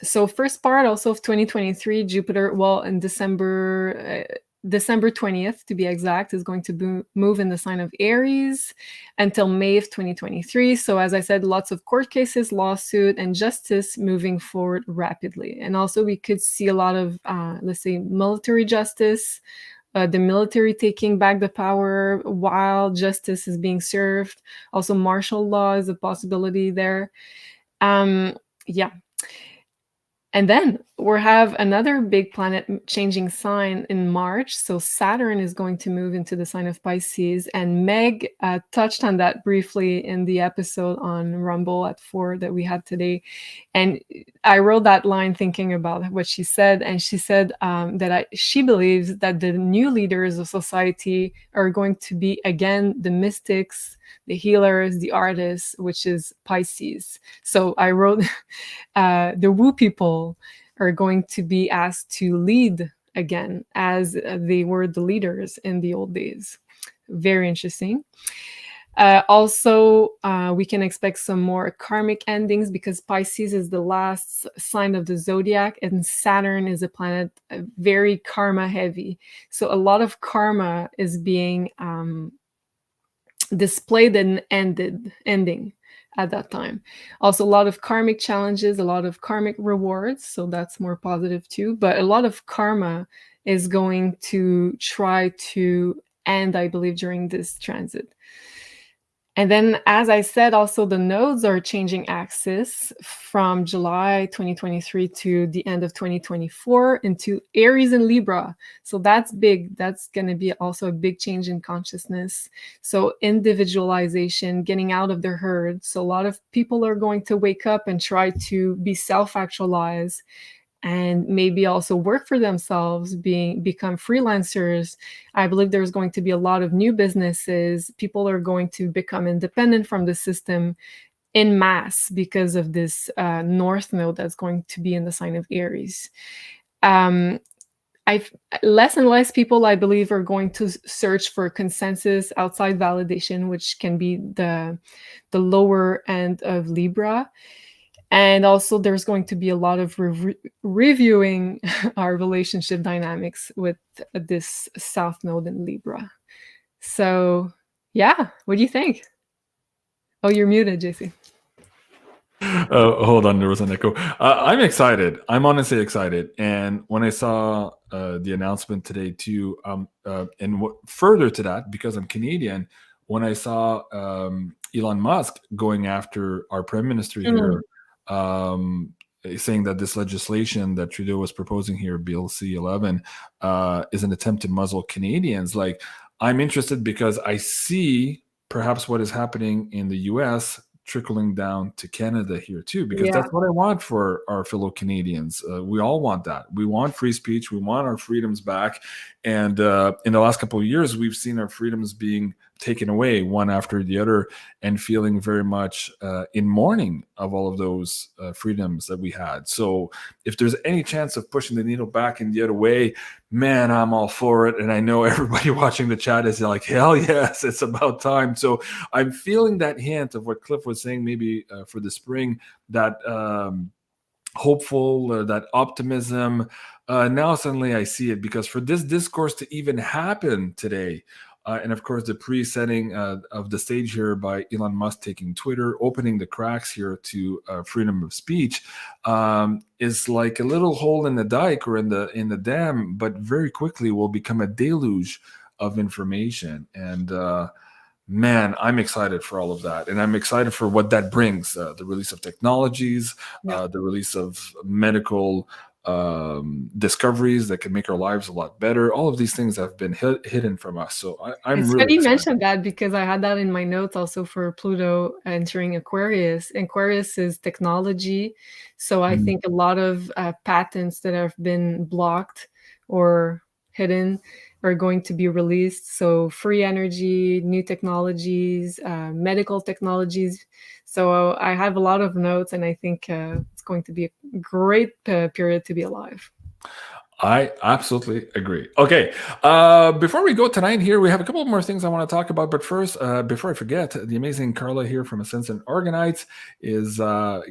So first part also of 2023, Jupiter, well, in December 20th to be exact, is going to move in the sign of Aries until May of 2023. So as I said, lots of court cases, lawsuit, and justice moving forward rapidly. And also we could see a lot of, let's say, military justice, the military taking back the power while justice is being served. Also martial law is a possibility there. Yeah. And then we'll have another big planet changing sign in March. So Saturn is going to move into the sign of Pisces. And Meg touched on that briefly in the episode on Rumble at 4 that we had today. And I wrote that line thinking about what she said. And she said that she believes that the new leaders of society are going to be, again, the mystics, the healers, the artists, which is Pisces. So I wrote the woo people are going to be asked to lead again, as they were the leaders in the old days. Very interesting. Also, we can expect some more karmic endings, because Pisces is the last sign of the zodiac, and Saturn is a planet very karma heavy. So a lot of karma is being displayed and ending at that time. Also, a lot of karmic challenges, a lot of karmic rewards. So that's more positive too. But a lot of karma is going to try to end, I believe, during this transit. And then, as I said, also the nodes are changing axis from July 2023 to the end of 2024 into Aries and Libra. So that's big. That's going to be also a big change in consciousness. So individualization, getting out of their herd. So a lot of people are going to wake up and try to be self-actualized and maybe also work for themselves, become freelancers. I believe there's going to be a lot of new businesses. People are going to become independent from the system in mass because of this North Node that's going to be in the sign of Aries. Less and less people, I believe, are going to search for consensus, outside validation, which can be the lower end of Libra. And also there's going to be a lot of reviewing our relationship dynamics with this South Node in Libra. So yeah, what do you think? Oh, you're muted, JC. Hold on, there was an echo. I'm excited. I'm honestly excited. And when I saw the announcement today too, and further to that, because I'm Canadian, when I saw Elon Musk going after our prime minister here, saying that this legislation that Trudeau was proposing here, Bill C-11, is an attempt to muzzle Canadians. Like, I'm interested because I see perhaps what is happening in the US trickling down to Canada here too, because that's what I want for our fellow Canadians. We all want that. We want free speech. We want our freedoms back. And in the last couple of years, we've seen our freedoms being taken away one after the other, and feeling very much in mourning of all of those freedoms that we had. So if there's any chance of pushing the needle back in the other way, man, I'm all for it. And I know everybody watching the chat is like, hell yes, it's about time. So I'm feeling that hint of what Cliff was saying, maybe for the spring, that hopeful, that optimism. Now suddenly I see it, because for this discourse to even happen today, and of course the pre-setting of the stage here by Elon Musk taking Twitter, opening the cracks here to freedom of speech, is like a little hole in the dike or in the dam, but very quickly will become a deluge of information. And man, I'm excited for all of that. And I'm excited for what that brings, the release of technologies, the release of medical discoveries that can make our lives a lot better. All of these things have been hidden from us. So I'm it's really funny you excited. mentioned that, because I had that in my notes also for Pluto entering Aquarius. Aquarius is technology. So I think a lot of patents that have been blocked or hidden are going to be released. So free energy, new technologies, medical technologies. So I have a lot of notes, and I think it's going to be a great period to be alive. I absolutely agree. Okay, before we go tonight here, we have a couple more things I want to talk about. But first, before I forget, the amazing Carla here from Ascension Organites is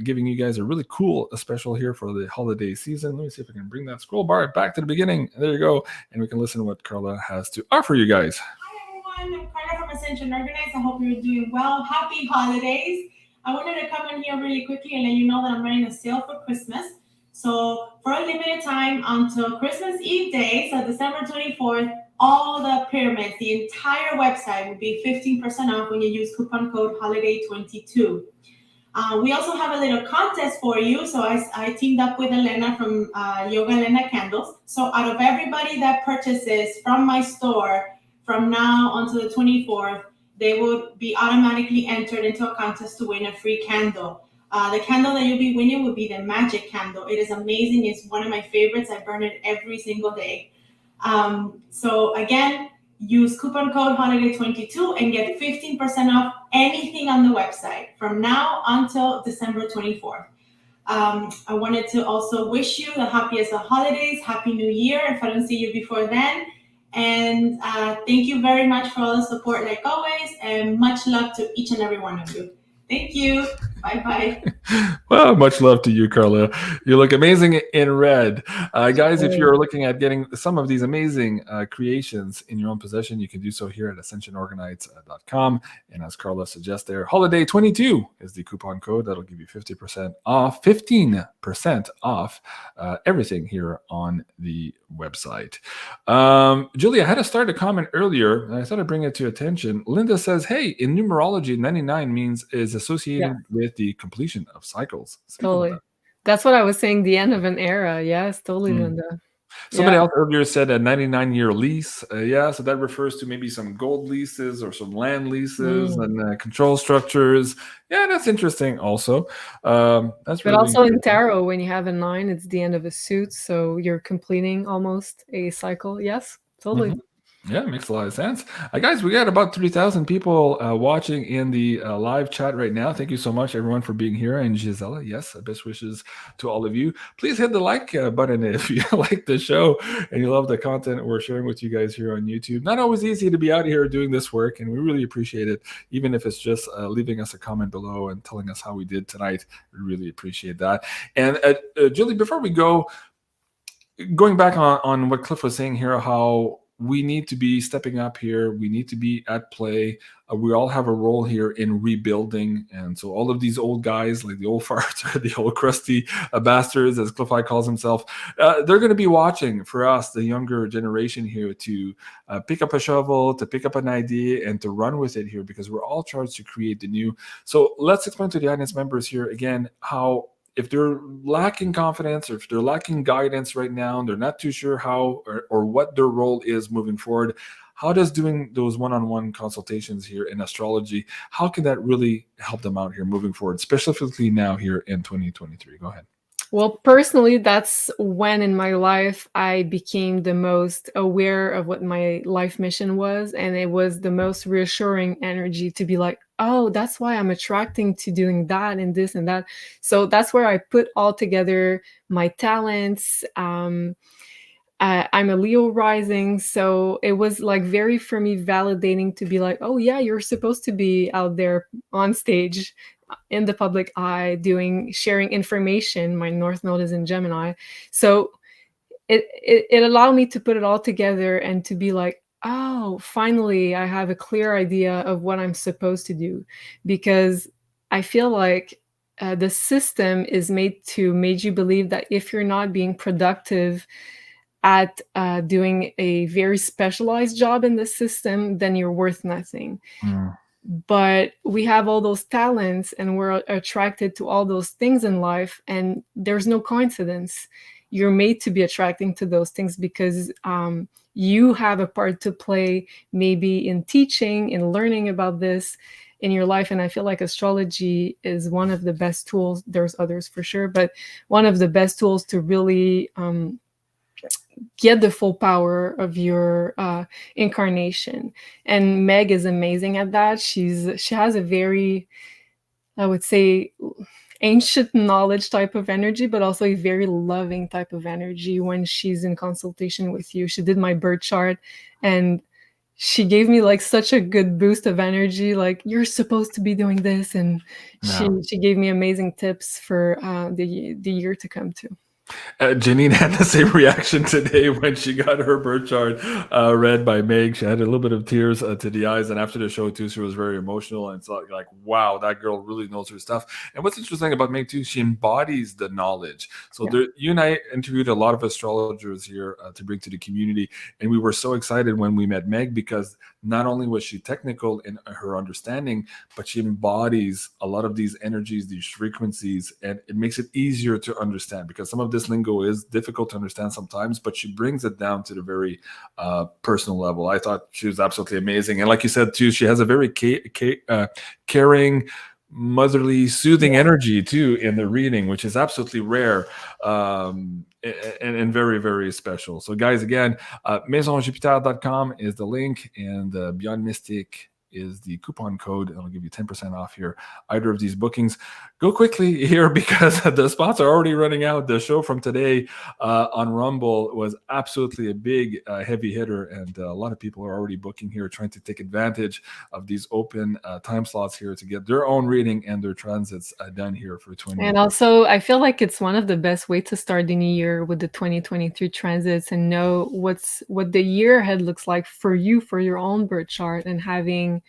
giving you guys a really cool special here for the holiday season. Let me see if I can bring that scroll bar back to the beginning. There you go. And we can listen to what Carla has to offer you guys. Hi, everyone. I'm Carla from Ascension Organites. I hope you're doing well. Happy holidays. I wanted to come in here really quickly and let you know that I'm running a sale for Christmas. So for a limited time until Christmas Eve day, so December 24th, all the pyramids, the entire website will be 15% off when you use coupon code HOLIDAY22. We also have a little contest for you. So I teamed up with Elena from Yoga Elena Candles. So out of everybody that purchases from my store from now until the 24th, they will be automatically entered into a contest to win a free candle. The candle that you'll be winning will be the magic candle. It is amazing. It's one of my favorites. I burn it every single day. So again, use coupon code HOLIDAY22 and get 15% off anything on the website from now until December 24th. I wanted to also wish you the happiest of holidays, Happy New Year if I don't see you before then. And thank you very much for all the support like always, and much love to each and every one of you. Thank you. Bye-bye. Well, much love to you, Carla. You look amazing in red. Guys, if you're looking at getting some of these amazing creations in your own possession, you can do so here at ascensionorganites.com. And as Carla suggests there, HOLIDAY22 is the coupon code that'll give you 15% off everything here on the website. Julie, I had to start a comment earlier, and I thought I'd bring it to attention. Linda says, hey, in numerology, 99 is associated with the completion of cycles. Totally. That's what I was saying, the end of an era. Yes, totally, Linda. Somebody Yeah. else earlier said a 99-year lease. Yeah, so that refers to maybe some gold leases or some land leases and control structures. Yeah, that's interesting also. That's But really also in interesting. tarot, when you have a 9, it's the end of a suit, so you're completing almost a cycle. Yes, totally. Mhm. Yeah, it makes a lot of sense. Guys, we got about 3,000 people watching in the live chat right now. Thank you so much, everyone, for being here. And Gisela, yes, best wishes to all of you. Please hit the like button if you like the show and you love the content we're sharing with you guys here on YouTube. Not always easy to be out here doing this work, and we really appreciate it, even if it's just leaving us a comment below and telling us how we did tonight. We really appreciate that. And Julie, before we go, going back on what Cliff was saying here, how we need to be stepping up here. We need to be at play. We all have a role here in rebuilding. And so all of these old guys, like the old farts or the old crusty bastards, as Cliff I calls himself, they're going to be watching for us, the younger generation here, to pick up a shovel, to pick up an idea, and to run with it here, because we're all charged to create the new. So let's explain to the audience members here again how, if they're lacking confidence or if they're lacking guidance right now, and they're not too sure how or what their role is moving forward, how does doing those one-on-one consultations here in astrology, how can that really help them out here moving forward, specifically now here in 2023? Go ahead. Well, personally, that's when in my life I became the most aware of what my life mission was. And it was the most reassuring energy to be like, oh, that's why I'm attracting to doing that and this and that. So that's where I put all together my talents. I'm a Leo rising. So it was like very, for me, validating to be like, oh, yeah, you're supposed to be out there on stage in the public eye sharing information. My North Node is in Gemini. So it allowed me to put it all together and to be like, oh, finally, I have a clear idea of what I'm supposed to do. Because I feel like the system is made you believe that if you're not being productive at doing a very specialized job in the system, then you're worth nothing. But we have all those talents and we're attracted to all those things in life, and there's no coincidence. You're made to be attracting to those things because you have a part to play, maybe in teaching, in learning about this in your life. And I feel like astrology is one of the best tools. There's others for sure, but one of the best tools to really get the full power of your incarnation. And Meg is amazing at that. She has a very, I would say, ancient knowledge type of energy, but also a very loving type of energy when she's in consultation with you. She did my birth chart and she gave me like such a good boost of energy, like you're supposed to be doing this. And she gave me amazing tips for the year to come too. Janine had the same reaction today when she got her birth chart read by Meg. She had a little bit of tears to the eyes, and after the show too, she was very emotional and so like, wow, that girl really knows her stuff. And what's interesting about Meg too, she embodies the knowledge. So you and I interviewed a lot of astrologers here to bring to the community, and we were so excited when we met Meg because not only was she technical in her understanding, but she embodies a lot of these energies, these frequencies, and it makes it easier to understand because some of this lingo is difficult to understand sometimes, but she brings it down to the very personal level. I thought she was absolutely amazing. And like you said too, she has a very caring, motherly, soothing energy too in the reading, which is absolutely rare and very, very special. So guys, again, maisonjupiter.com is the link, and BeyondMystic is the coupon code. It'll give you 10% off here, either of these bookings. Go quickly here because the spots are already running out. The show from today on Rumble was absolutely a big heavy hitter, and a lot of people are already booking here, trying to take advantage of these open time slots here to get their own reading and their transits done here for 20. And also, I feel like it's one of the best ways to start the new year with the 2023 transits and know what the year ahead looks like for you, for your own birth chart, and having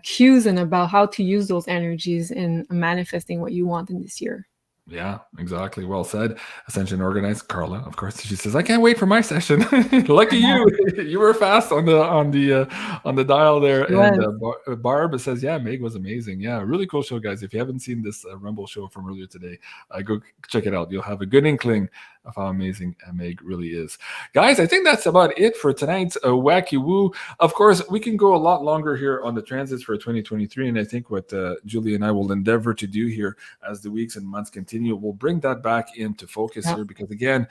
cues and about how to use those energies in manifesting what you want in this year. Yeah, exactly. Well said. Ascension Organized. Carla, of course, she says, "I can't wait for my session." Lucky you! You were fast on the dial there. And Barb says, "Yeah, Meg was amazing. Yeah, really cool show, guys. If you haven't seen this Rumble show from earlier today, go check it out. You'll have a good inkling of how amazing Meg really is. Guys, I think that's about it for tonight's Wacky Woo. Of course, we can go a lot longer here on the transits for 2023, and I think what Julie and I will endeavor to do here as the weeks and months continue, we'll bring that back into focus here, because again,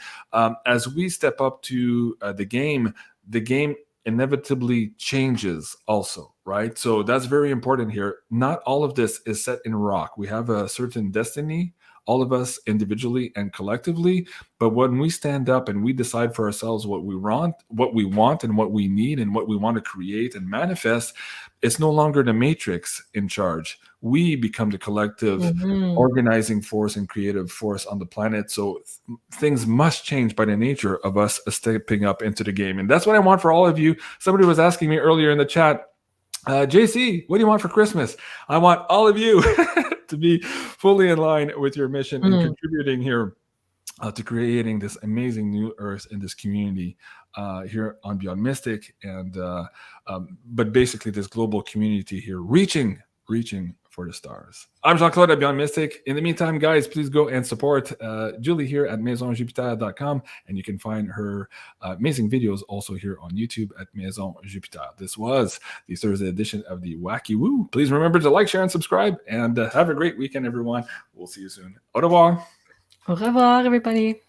as we step up to the game inevitably changes also, right? So that's very important here. Not all of this is set in rock. We have a certain destiny, all of us individually and collectively, but when we stand up and we decide for ourselves what we want and what we need and what we want to create and manifest, it's no longer the matrix in charge. We become the collective organizing force and creative force on the planet. So things must change by the nature of us stepping up into the game. And that's what I want for all of you. Somebody was asking me earlier in the chat, JC, what do you want for Christmas? I want all of you to be fully in line with your mission and contributing here to creating this amazing new earth in this community here on Beyond Mystic, and but basically this global community here reaching for the stars. I'm Jean-Claude at Beyond Mystic. In the meantime, guys, please go and support Julie here at maisonjupiter.com, and you can find her amazing videos also here on YouTube at Maison Jupiter. This was the Thursday edition of the Wacky Woo. Please remember to like, share, and subscribe, and have a great weekend, everyone. We'll see you soon. Au revoir. Au revoir, everybody.